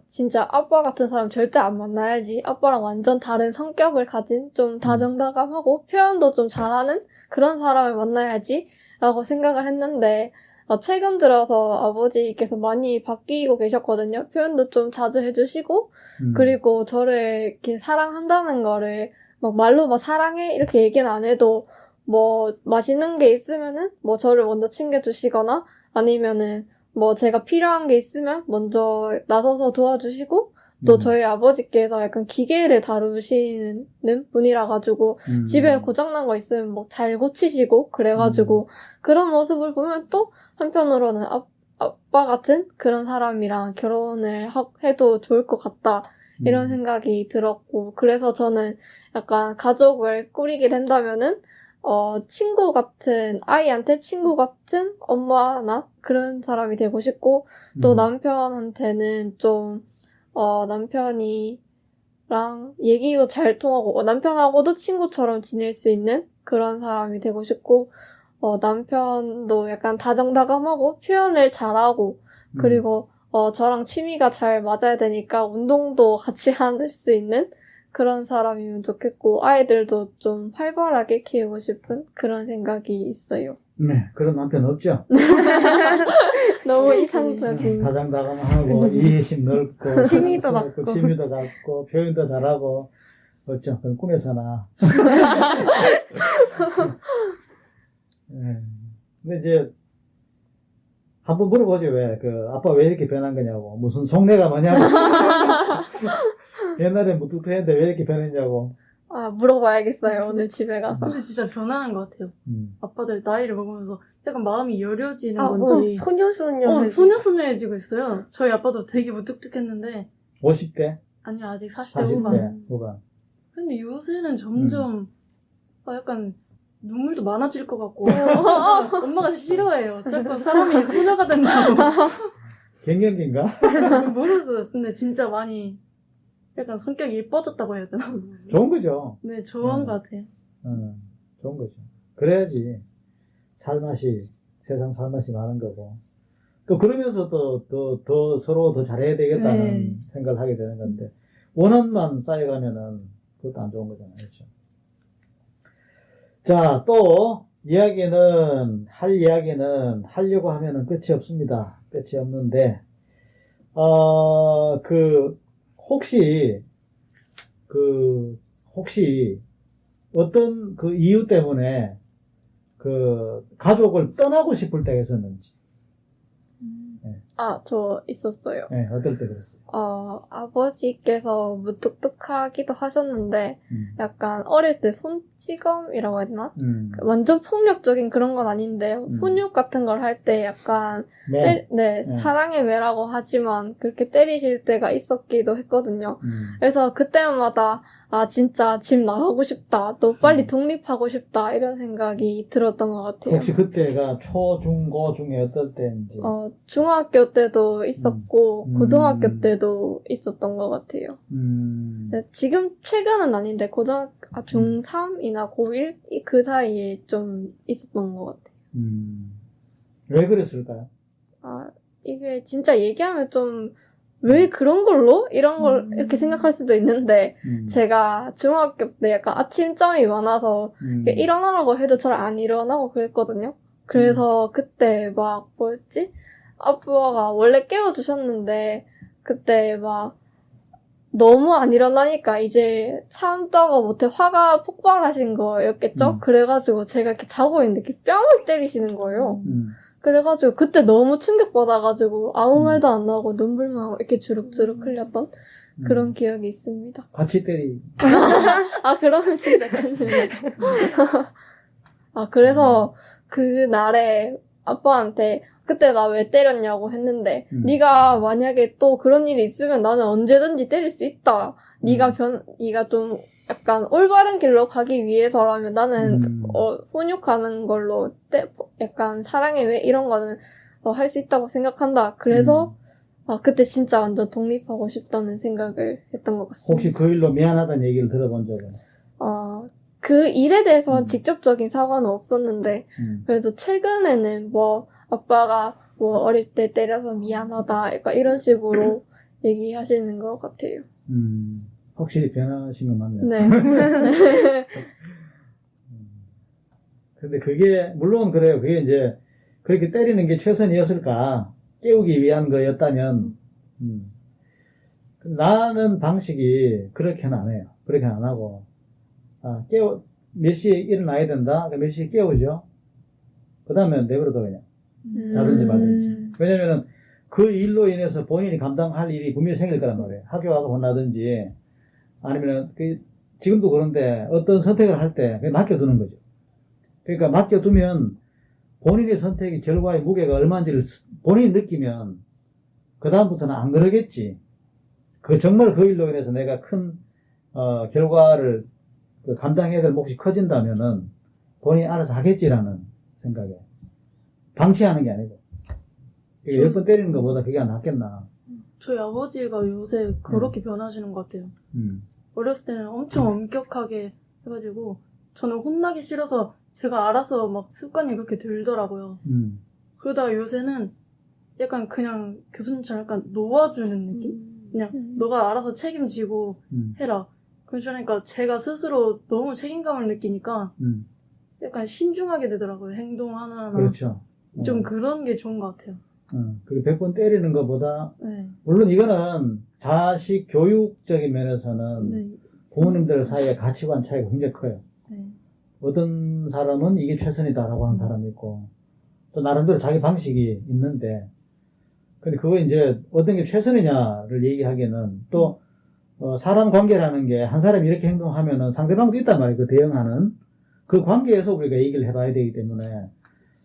진짜 아빠 같은 사람 절대 안 만나야지. 아빠랑 완전 다른 성격을 가진 좀 다정다감하고 표현도 좀 잘하는 그런 사람을 만나야지 라고 생각을 했는데 최근 들어서 아버지께서 많이 바뀌고 계셨거든요. 표현도 좀 자주 해주시고, 그리고 저를 이렇게 사랑한다는 거를 막 말로 막 사랑해 이렇게 얘기는 안 해도 뭐 맛있는 게 있으면은 뭐 저를 먼저 챙겨주시거나 아니면은 뭐 제가 필요한 게 있으면 먼저 나서서 도와주시고 또 저희 아버지께서 약간 기계를 다루시는 분이라 가지고 집에 고장난 거 있으면 뭐 잘 고치시고 그래가지고 그런 모습을 보면 또 한편으로는 아빠 같은 그런 사람이랑 결혼을 해도 좋을 것 같다 이런 생각이 들었고 그래서 저는 약간 가족을 꾸리게 된다면은 친구 같은, 아이한테 친구 같은 엄마나 그런 사람이 되고 싶고, 또 남편한테는 좀, 남편이랑 얘기도 잘 통하고, 남편하고도 친구처럼 지낼 수 있는 그런 사람이 되고 싶고, 남편도 약간 다정다감하고, 표현을 잘하고, 그리고, 저랑 취미가 잘 맞아야 되니까, 운동도 같이 할 수 있는 그런 사람이면 좋겠고 아이들도 좀 활발하게 키우고 싶은 그런 생각이 있어요. 네, 그런 남편 없죠? 너무 이상적인. 다정다감하고 이해심 넓고 취미도 사랑스럽고, 많고. 취미도 갖고 표현도 잘하고 없죠? 그건 꿈에서나. 네. 근데 이제 한번 물어보죠. 아빠 왜 이렇게 변한 거냐고. 무슨 속내가 뭐냐고. 옛날에 무뚝뚝했는데 왜 이렇게 변했냐고. 물어봐야겠어요. 오늘 집에 가서. 근데 진짜 변하는 것 같아요. 음. 아빠들 나이를 먹으면서 약간 마음이 여려지는 아, 건지. 소녀소녀. 소녀소녀해지고 있어요. 저희 아빠도 되게 무뚝뚝했는데. 50대? 아니요, 아직 40대 후반. 40대 후반. 근데 요새는 점점, 약간, 눈물도 많아질 것 같고. 엄마가 싫어해요. 자꾸 사람이 소녀가 된다고. 갱년기인가? 모르겠어요. 근데 진짜 많이, 약간 성격이 예뻐졌다고 해야 되나? 좋은 거죠. 네, 좋은 것 같아요. 좋은 거죠. 그래야지 세상 살맛이 나는 거고. 또 그러면서 더 서로 더 잘해야 되겠다는 네. 생각을 하게 되는 건데, 원한만 쌓여가면은 그것도 안 좋은 거잖아요. 그렇죠? 자, 또, 이야기는 하려고 하면은 끝이 없습니다. 끝이 없는데, 혹시 어떤 그 이유 때문에 가족을 떠나고 싶을 때가 있었는지. 저 있었어요. 네, 어떨 때 그랬어요? 아버지께서 무뚝뚝하기도 하셨는데, 약간 어릴 때 손찌검이라고 해야 되나? 완전 폭력적인 그런 건 아닌데, 훈육 같은 걸 할 때 약간, 네. 사랑의 매라고 하지만 그렇게 때리실 때가 있었기도 했거든요. 그래서 그때마다, 진짜 집 나가고 싶다. 또 빨리 독립하고 싶다. 이런 생각이 들었던 것 같아요. 혹시 그때가 초, 중, 고 중에 어떨 때인지? 중학교 때도 있었고, 고등학교 때도 있었던 것 같아요. 네, 지금 최근은 아닌데, 중3이나 고1? 그 사이에 좀 있었던 것 같아요. 왜 그랬을까요? 이게 진짜 얘기하면 좀, 왜 그런 걸로? 이런 걸 이렇게 생각할 수도 있는데, 제가 중학교 때 약간 아침잠이 많아서, 일어나라고 해도 잘 안 일어나고 그랬거든요. 그래서 그때 아빠가 원래 깨워주셨는데, 그때 너무 안 일어나니까 이제 참다가 못해 화가 폭발하신 거였겠죠? 그래가지고 제가 이렇게 자고 있는데 이렇게 뺨을 때리시는 거예요. 그래가지고 그때 너무 충격받아가지고 아무 말도 안 나오고 눈물만 하고 이렇게 주룩주룩 흘렸던 그런 기억이 있습니다. 같이 때리. 그러면 진짜 큰일. 그래서 그날에 아빠한테 그때 나 왜 때렸냐고 했는데 네가 만약에 또 그런 일이 있으면 나는 언제든지 때릴 수 있다. 네가 좀 약간 올바른 길로 가기 위해서라면 나는 훈육하는 걸로 약간 사랑의 왜 이런 거는 할 수 있다고 생각한다. 그래서 그때 진짜 완전 독립하고 싶다는 생각을 했던 것 같습니다. 혹시 그 일로 미안하다는 얘기를 들어본 적은? 그 일에 대해서 직접적인 사과는 없었는데 그래도 최근에는 아빠가 어릴 때 때려서 미안하다 약간 이런 식으로 얘기하시는 것 같아요. 확실히 변하신 건 맞네요. 네. 근데 그게, 물론 그래요. 그게 이제, 그렇게 때리는 게 최선이었을까? 깨우기 위한 거였다면, 나는 방식이 그렇게는 안 해요. 그렇게 안 하고, 몇 시에 일어나야 된다? 몇 시에 깨우죠? 그 다음에 내버려둬, 그냥. 자든지 말든지. 왜냐면은, 그 일로 인해서 본인이 감당할 일이 분명히 생길 거란 말이에요. 학교 가서 혼나든지, 아니면은, 지금도 그런데 어떤 선택을 할 때, 그냥 맡겨두는 거죠. 그러니까 맡겨두면, 본인의 선택의 결과의 무게가 얼마인지를 본인이 느끼면, 그다음부터는 안 그러겠지. 정말 그 일로 인해서 내가 큰, 결과를 감당해야 될 몫이 커진다면은, 본인이 알아서 하겠지라는 생각에. 방치하는 게 아니고. 몇 번 때리는 것보다 그게 안 낫겠나. 저희 아버지가 요새 그렇게 변하시는 것 같아요. 어렸을 때는 엄청 엄격하게 해가지고 저는 혼나기 싫어서 제가 알아서 막 습관이 그렇게 들더라고요. 그러다가 요새는 약간 그냥 교수님처럼 약간 놓아주는 느낌? 그냥 너가 알아서 책임지고 해라. 그러니까 제가 스스로 너무 책임감을 느끼니까 약간 신중하게 되더라고요. 행동 하나하나. 그렇죠. 좀 그런 게 좋은 것 같아요. 그게 100번 때리는 것보다, 네. 물론 이거는 자식 교육적인 면에서는 네. 부모님들 사이의 가치관 차이가 굉장히 커요. 네. 어떤 사람은 이게 최선이다라고 하는 사람이 있고, 또 나름대로 자기 방식이 있는데, 근데 그거 이제 어떤 게 최선이냐를 얘기하기에는 또, 사람 관계라는 게 한 사람이 이렇게 행동하면은 상대방도 있단 말이에요. 그 대응하는. 그 관계에서 우리가 얘기를 해봐야 되기 때문에,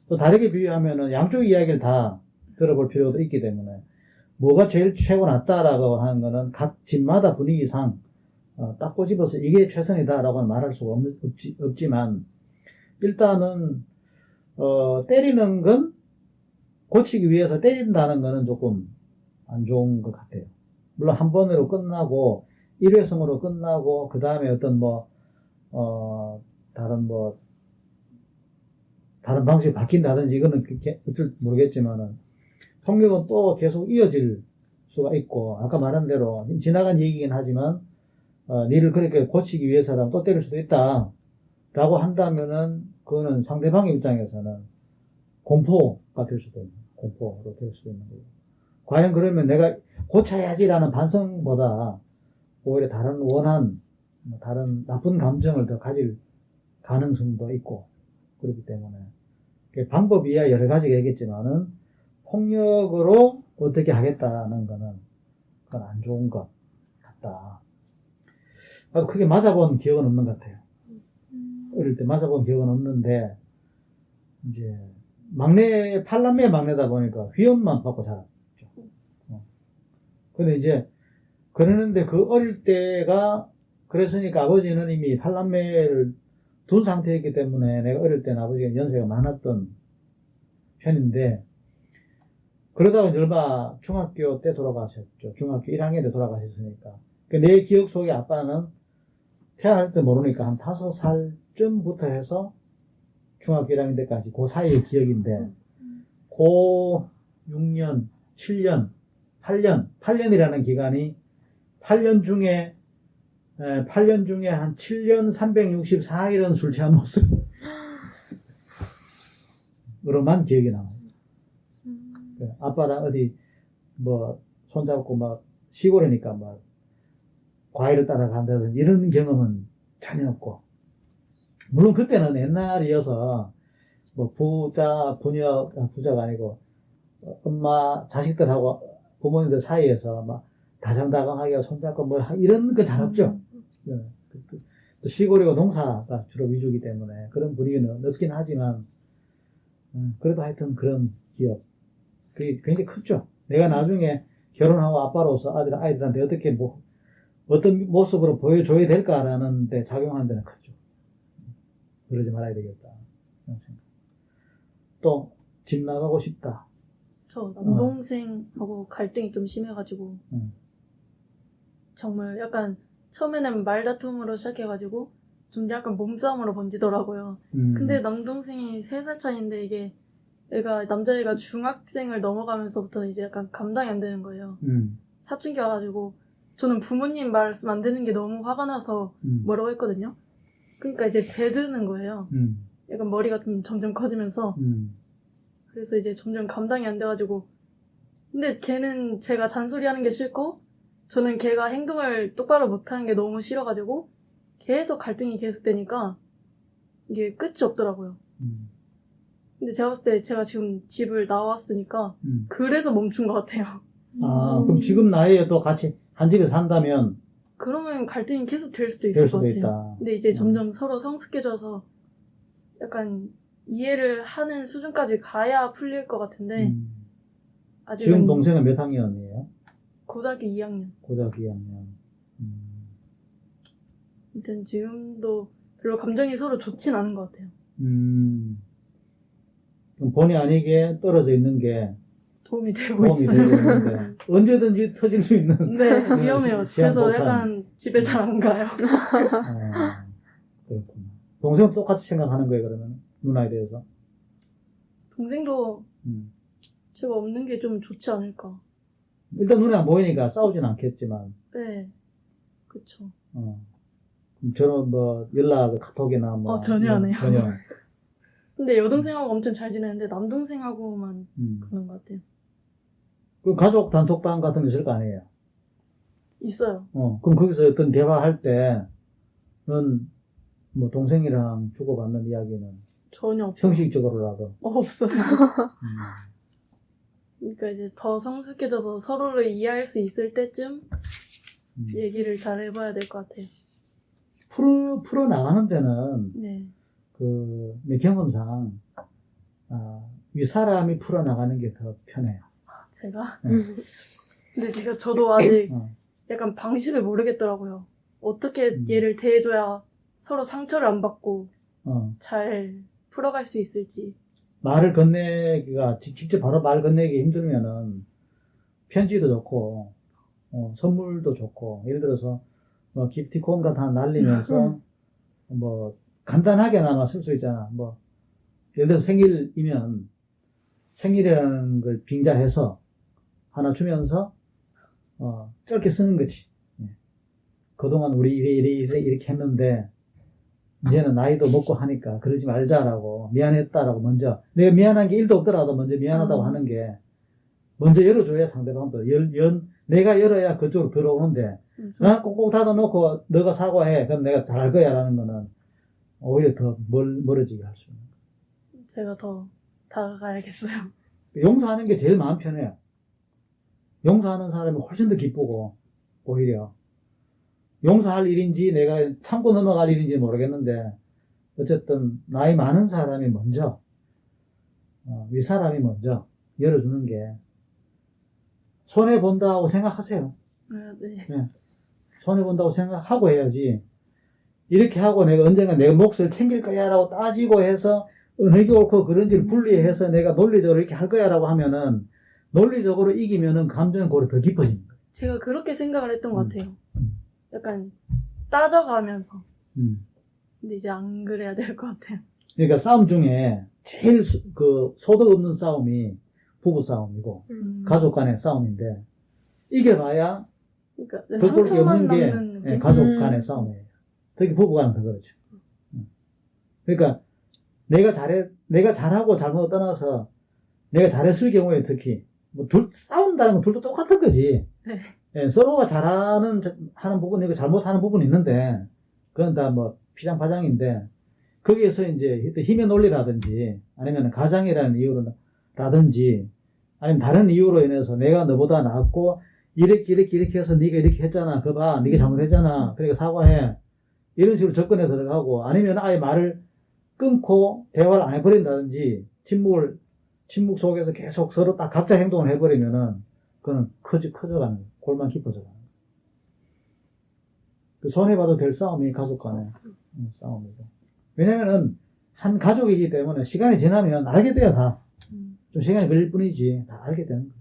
또 다르게 비유하면은 양쪽 이야기를 다 들어볼 필요도 있기 때문에, 뭐가 제일 최고 낫다라고 하는 거는 각 집마다 분위기상, 딱 꼬집어서 이게 최선이다라고는 말할 수가 없지만, 일단은, 때리는 건, 고치기 위해서 때린다는 거는 조금 안 좋은 것 같아요. 물론 한 번으로 끝나고, 일회성으로 끝나고, 그 다음에 어떤 다른 방식이 바뀐다든지, 이거는 어쩔 모르겠지만은, 폭력은 또 계속 이어질 수가 있고, 아까 말한 대로, 지나간 얘기긴 하지만, 니를 그렇게 고치기 위해서라면 또 때릴 수도 있다. 라고 한다면은, 그거는 상대방의 입장에서는 공포가 될 수도 있는, 공포로 될 수도 있는 거고. 과연 그러면 내가 고쳐야지라는 반성보다 오히려 다른 다른 나쁜 감정을 더 가질 가능성도 있고, 그렇기 때문에. 방법이야 여러 가지가 있겠지만은, 폭력으로 어떻게 하겠다는 거는, 그건 안 좋은 것 같다. 크게 맞아본 기억은 없는 것 같아요. 어릴 때 맞아본 기억은 없는데, 이제, 팔남매 막내다 보니까 휘엄만 받고 자랐죠. 근데 이제, 그러는데 그 어릴 때가, 그랬으니까 아버지는 이미 팔남매를 둔 상태였기 때문에 내가 어릴 때는 아버지가 연세가 많았던 편인데, 그러다가 얼마 중학교 때 돌아가셨죠. 중학교 1학년 때 돌아가셨으니까. 내 기억 속에 아빠는 태어날 때 모르니까 한 5살쯤부터 해서 중학교 1학년 때까지 그 사이의 기억인데, 고 6년, 7년, 8년이라는 기간이 8년 중에 한 7년 364일은 술 취한 모습으로만 기억이 나와요. 아빠랑 어디 손잡고 시골이니까 과일을 따라간다든지 이런 경험은 전혀 없고, 물론 그때는 옛날이어서 부자가 아니고 엄마 자식들하고 부모님들 사이에서 다정다감하게 손잡고 이런 거 잘 없죠. 또 시골이고 농사가 주로 위주이기 때문에 그런 분위기는 없긴 하지만, 그래도 하여튼 그런 기억, 그게 굉장히 컸죠. 내가 나중에 결혼하고 아빠로서 아이들한테 어떤 모습으로 보여줘야 될까라는 데 작용하는 데는 컸죠. 그러지 말아야 되겠다. 그런 생각. 또, 집 나가고 싶다. 저 남동생하고 갈등이 좀 심해가지고, 정말 약간, 처음에는 말다툼으로 시작해가지고, 좀 약간 몸싸움으로 번지더라고요. 근데 남동생이 3살 차이인데 이게, 남자애가 중학생을 넘어가면서부터 이제 약간 감당이 안 되는 거예요. 사춘기 와가지고, 저는 부모님 말씀 안 듣는 게 너무 화가 나서 뭐라고 했거든요. 그러니까 이제 대드는 거예요. 약간 머리가 좀 점점 커지면서. 그래서 이제 점점 감당이 안 돼가지고. 근데 걔는 제가 잔소리하는 게 싫고, 저는 걔가 행동을 똑바로 못하는 게 너무 싫어가지고, 계속 갈등이 계속되니까, 이게 끝이 없더라고요. 근데 제가 봤을 때 제가 지금 집을 나왔으니까, 그래서 멈춘 것 같아요. 그럼 지금 나이에도 같이 한 집에 산다면 그러면 갈등이 계속 될 수도 있을 될 것 수도 같아요. 있다. 근데 이제 점점 서로 성숙해져서 약간 이해를 하는 수준까지 가야 풀릴 것 같은데 아직은 지금 동생은 몇 학년이에요? 고등학교 2학년. 고등학교 2학년. 아무튼 지금도 별로 감정이 서로 좋진 않은 것 같아요. 그럼 본의 아니게 떨어져 있는 게 도움이 되고 도움이 되고 있어요. 있는데 언제든지 터질 수 있는 네, 위험해요. 시한 그래서 폭탄. 약간 집에 잘 안 가요. 그렇구나. 동생 똑같이 생각하는 거예요, 그러면? 누나에 대해서? 동생도 음. 제가 없는 게 좀 좋지 않을까. 일단 눈에 안 보이니까 싸우진 않겠지만, 네, 그쵸. 그럼 저는 뭐, 연락, 카톡이나 뭐. 전혀 안 해요. 전혀. 근데 여동생하고 엄청 잘 지내는데 남동생하고만 그런 것 같아요. 그 가족 단톡방 같은 게 있을 거 아니에요? 있어요. 그럼 거기서 어떤 대화할 때, 넌, 뭐, 동생이랑 주고받는 이야기는 전혀 없어요. 형식적으로라도. 없어요. 그러니까 이제 더 성숙해져서 서로를 이해할 수 있을 때쯤 얘기를 잘 해봐야 될 것 같아요. 풀어 나가는 데는, 네. 내 경험상, 윗사람이 풀어 나가는 게 더 편해요. 제가? 네. 근데 저도 아직 어. 약간 방식을 모르겠더라고요. 어떻게 얘를 대해줘야 서로 상처를 안 받고 잘 풀어갈 수 있을지. 말을 건네기가, 직접 바로 말 건네기 힘들면은, 편지도 좋고, 선물도 좋고, 예를 들어서, 뭐, 기프티콘 같은 거 날리면서, 뭐, 간단하게나마 쓸 수 있잖아. 뭐, 예를 들어서 생일이면, 생일이라는 걸 빙자해서, 하나 주면서, 짧게 쓰는 거지. 예. 그동안 우리 이렇게 했는데, 이제는 나이도 먹고 하니까 그러지 말자라고, 미안했다라고 먼저, 내가 미안한 게 1도 없더라도 먼저 미안하다고 하는 게, 먼저 열어줘야 상대방도, 내가 열어야 그쪽으로 들어오는데, 나 꼭꼭 닫아놓고 너가 사과해. 그럼 내가 잘할 거야 라는 거는 오히려 더 멀어지게 할 수 있는 거예요. 제가 더 다가가야겠어요. 용서하는 게 제일 마음 편해요. 용서하는 사람이 훨씬 더 기쁘고, 오히려. 용서할 일인지 내가 참고 넘어갈 일인지 모르겠는데, 어쨌든 나이 많은 사람이 먼저, 윗사람이 먼저 열어주는 게 손해본다고 생각하세요. 네. 네. 손해본다고 생각하고 해야지, 이렇게 하고 내가 언젠가 내 몫을 챙길 거야 라고 따지고 해서 어느 게 옳고 그런지를 분리해서 내가 논리적으로 이렇게 할 거야 라고 하면은, 논리적으로 이기면은 감정은 고려 더 깊어지는 거예요. 제가 그렇게 생각을 했던 것 같아요. 약간 따져가면서. 근데 이제 안 그래야 될 것 같아요. 그러니까 싸움 중에 제일 소득 없는 싸움이 부부 싸움이고, 가족 간의 싸움인데, 이겨봐야 그러니까 더 볼 게 상처만 없는 게 남는 느낌? 가족 간의 싸움이에요. 특히 부부 간은 더 그렇죠. 그러니까 내가 잘하고 잘못 떠나서 내가 잘했을 경우에 특히 뭐 싸운다는 건 둘도 똑같은 거지. 네. 예, 서로가 하는 부분이고 잘못하는 부분이 있는데, 그건 다 뭐 피장파장인데, 거기에서 이제 힘의 논리라든지 아니면 가장이라는 이유로라든지 아니면 다른 이유로 인해서 내가 너보다 낫고 이렇게 해서 네가 이렇게 했잖아. 그거 봐. 네가 잘못했잖아. 그러니까 사과해. 이런 식으로 접근해 들어가고, 아니면 아예 말을 끊고 대화를 안 해버린다든지 침묵 속에서 계속 서로 딱 각자 행동을 해버리면은 그거는 커져가는 거예요. 골만 깊어져가는 거예요. 그 손해봐도 될 싸움이 가족 간의 싸움이고. 왜냐면은 한 가족이기 때문에 시간이 지나면 알게 돼요, 다. 좀 시간이 걸릴 뿐이지 다 알게 되는 거예요.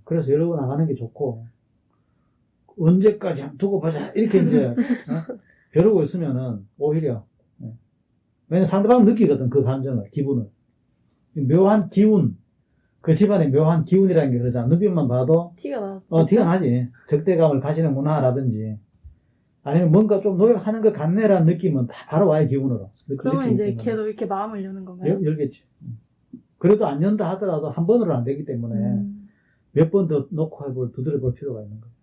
그래서 열고 나가는 게 좋고, 언제까지 두고 보자 이렇게 이제 벼르고 있으면은 오히려, 왜냐면 상대방은 느끼거든, 그 감정을, 기분을. 묘한 기운, 그 집안의 묘한 기운이라는 게 그러잖아. 눈빛만 봐도 티가 나서. 티가 나지. 적대감을 가지는 문화라든지 아니면 뭔가 좀 노력하는 것 같네라는 느낌은 다 바로 와요, 기분으로. 그러면 느낌이 이제 있으면. 걔도 이렇게 마음을 여는 건가요? 열겠지. 그래도 안 연다 하더라도 한 번으로 안 되기 때문에 몇 번 더 놓고 해볼, 두드려 볼 필요가 있는 거예요.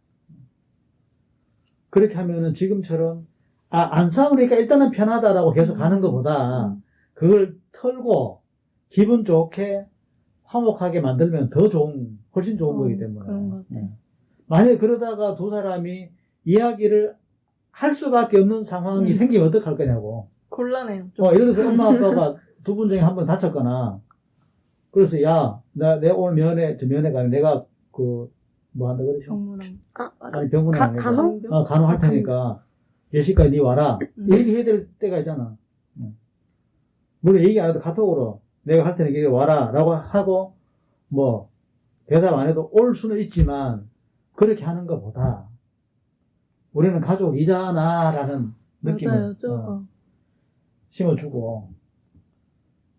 그렇게 하면은 지금처럼, 안 싸우니까 일단은 편하다라고 계속 가는 것보다 그걸 털고 기분 좋게 화목하게 만들면 더 좋은, 훨씬 좋은 거기 때문에. 그런 것 같아요. 만약에 그러다가 두 사람이 이야기를 할 수밖에 없는 상황이 생기면 어떡할 거냐고. 곤란해요. 예를 들어서 엄마 아빠가 두 분 중에 한 분 다쳤거나, 그래서 야, 내가 오늘 면회가 아니라 내가 뭐 한다 그러죠? 병문안. 아니, 병문안 아니고. 간호? 간호 할 테니까, 예식까지 니 와라. 얘기해야 될 때가 있잖아. 물론 얘기 안 해도 카톡으로 내가 할 테니까 와라. 라고 하고, 뭐, 대답 안 해도 올 수는 있지만, 그렇게 하는 것보다, 우리는 가족이잖아. 라는 느낌을 맞아요. 심어주고,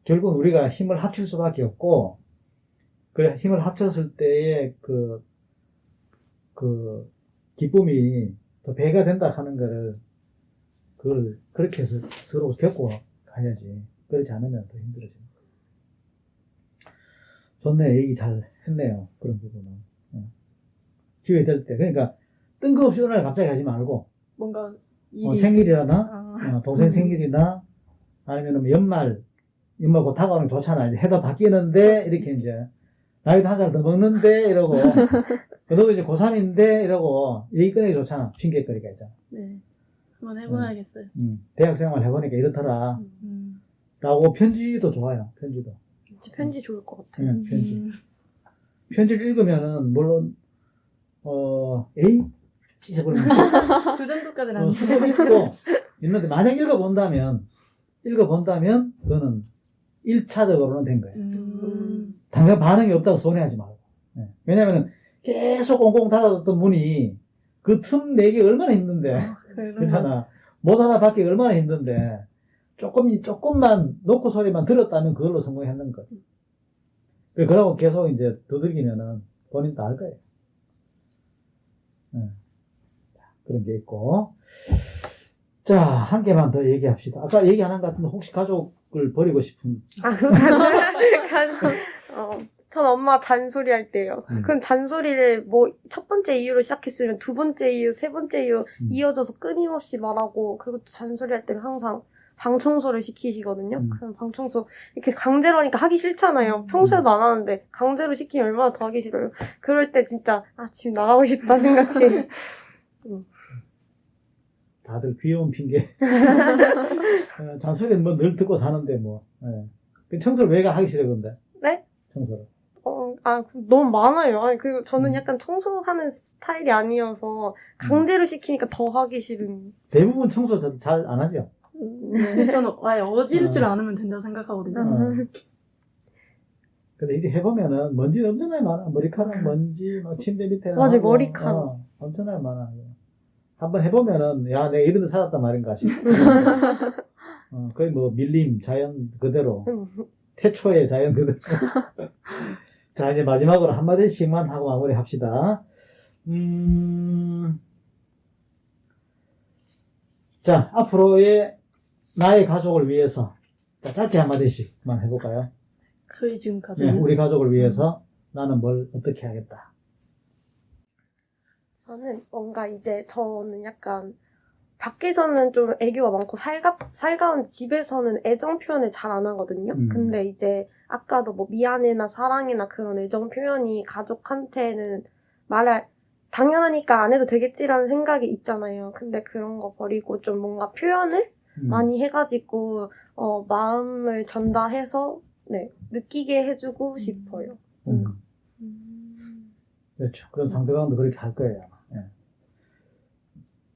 결국 우리가 힘을 합칠 수밖에 없고, 그 힘을 합쳤을 때의 기쁨이 더 배가 된다 하는 그걸 그렇게 해서 서로 겪고 가야지. 그렇지 않으면 더 힘들어집니다. 좋네, 얘기 잘 했네요. 그런 부분은. 기회 될 때. 그러니까, 뜬금없이 어느 날 갑자기 하지 말고, 뭔가 일이 생일이나, 동생 생일이나, 아니면 연말 곧 다가오면 좋잖아. 이제 해도 바뀌는데, 이렇게 이제, 나이도 한 살 더 먹는데, 이러고, 너도 이제 고3인데, 이러고, 얘기 꺼내기 좋잖아. 핑계거리가 있잖아. 네. 한번 해봐야겠어요. 대학 생활 해보니까 이렇더라. 라고 편지도 좋아요. 편지도. 편지 좋을 것 같아요. 편지. 편지를 읽으면은, 물론, 에이? 찢어버리면. 그 정도까지는 안 수도 있고, 있는데, 만약 읽어본다면, 그거는 1차적으로는 된 거예요. 당장 반응이 없다고 손해하지 말고. 왜냐면 계속 꽁꽁 닫아뒀던 문이 그 틈 내기 얼마나 힘든데. 그렇잖아. 못 하나 받기 얼마나 힘든데. 조금만 놓고 소리만 들었다면 그걸로 성공했는 거예요. 그러고 계속 이제 두들기면은 본인도 알 거예요. 그런 게 있고. 자, 한 개만 더 얘기합시다. 아까 얘기 안 한 것 같은데 혹시 가족을 버리고 싶은. 전 엄마 잔소리 할 때요. 그럼 잔소리를 뭐 첫 번째 이유로 시작했으면 두 번째 이유, 세 번째 이유 이어져서 끊임없이 말하고, 그리고 또 잔소리 할 때는 항상 방 청소를 시키시거든요. 그럼 방 청소 이렇게 강제로 하니까 하기 싫잖아요. 평소에도 안 하는데 강제로 시키면 얼마나 더 하기 싫어요. 그럴 때 진짜 지금 나가고 싶다 생각해요. 다들 귀여운 핑계. 잔소리는 뭐 늘 듣고 사는데 뭐. 청소를 왜 하기 싫어 근데? 네? 청소를. 너무 많아요. 그리고 저는 약간 청소하는 스타일이 아니어서 강제로 시키니까 더 하기 싫은. 대부분 청소 잘 안 하죠? 저는 아예 어지를 줄 않으면 된다고 생각하거든요. 근데 이제 해보면은 먼지 엄청나게 많아. 머리카락 먼지, 막 침대 밑에. 맞아, 머리카락. 엄청나게 많아. 한번 해보면은, 야, 내가 이런 데 살았단 말인가 싶어. 거의 뭐 밀림, 자연 그대로. 태초의 자연 그대로. 자, 이제 마지막으로 한마디씩만 하고 마무리 합시다. 자, 앞으로의 나의 가족을 위해서, 자, 짧게 한마디씩만 해볼까요? 저희 지금 가족. 네, 우리 가족을 위해서 나는 뭘 어떻게 하겠다. 저는 뭔가 저는 약간 밖에서는 좀 애교가 많고 살가운 집에서는 애정 표현을 잘 안 하거든요. 근데 이제 아까도 뭐 미안해나 사랑해나 그런 애정 표현이 가족한테는 당연하니까 안 해도 되겠지라는 생각이 있잖아요. 근데 그런 거 버리고 좀 뭔가 표현을 많이 해가지고 마음을 전달해서 느끼게 해주고 싶어요. 그렇죠. 그럼 상대방도 그렇게 할 거예요.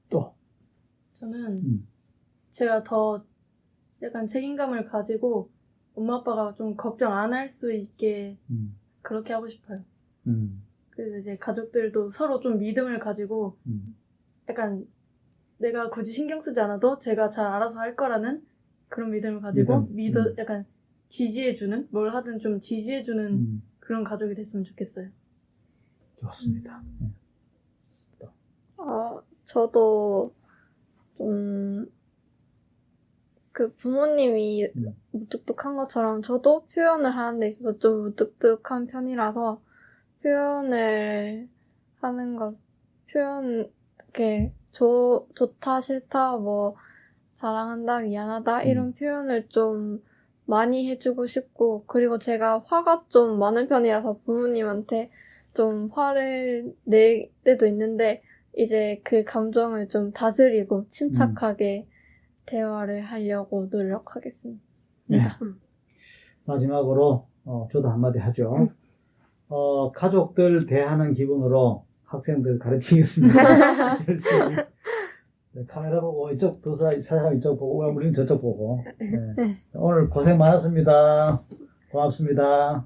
또 저는 제가 더 약간 책임감을 가지고 엄마 아빠가 좀 걱정 안 할 수 있게 그렇게 하고 싶어요. 그래서 이제 가족들도 서로 좀 믿음을 가지고 약간 내가 굳이 신경 쓰지 않아도 제가 잘 알아서 할 거라는 그런 믿음을 가지고 약간 지지해주는, 뭘 하든 좀 지지해주는 그런 가족이 됐으면 좋겠어요. 좋습니다. 저도 좀, 그 부모님이 무뚝뚝한 것처럼 저도 표현을 하는 데 있어서 좀 무뚝뚝한 편이라서 표현을 하는 것, 이렇게 좋다, 싫다, 뭐, 사랑한다, 미안하다, 이런 표현을 좀 많이 해주고 싶고, 그리고 제가 화가 좀 많은 편이라서 부모님한테 좀 화를 낼 때도 있는데, 이제 그 감정을 좀 다스리고 침착하게 대화를 하려고 노력하겠습니다. 네. 마지막으로 저도 한마디 하죠. 가족들 대하는 기분으로 학생들 가르치겠습니다. 열심히. 네, 카메라 보고 이쪽 두 사람 이쪽 보고 우리는 저쪽 보고. 네. 오늘 고생 많았습니다. 고맙습니다.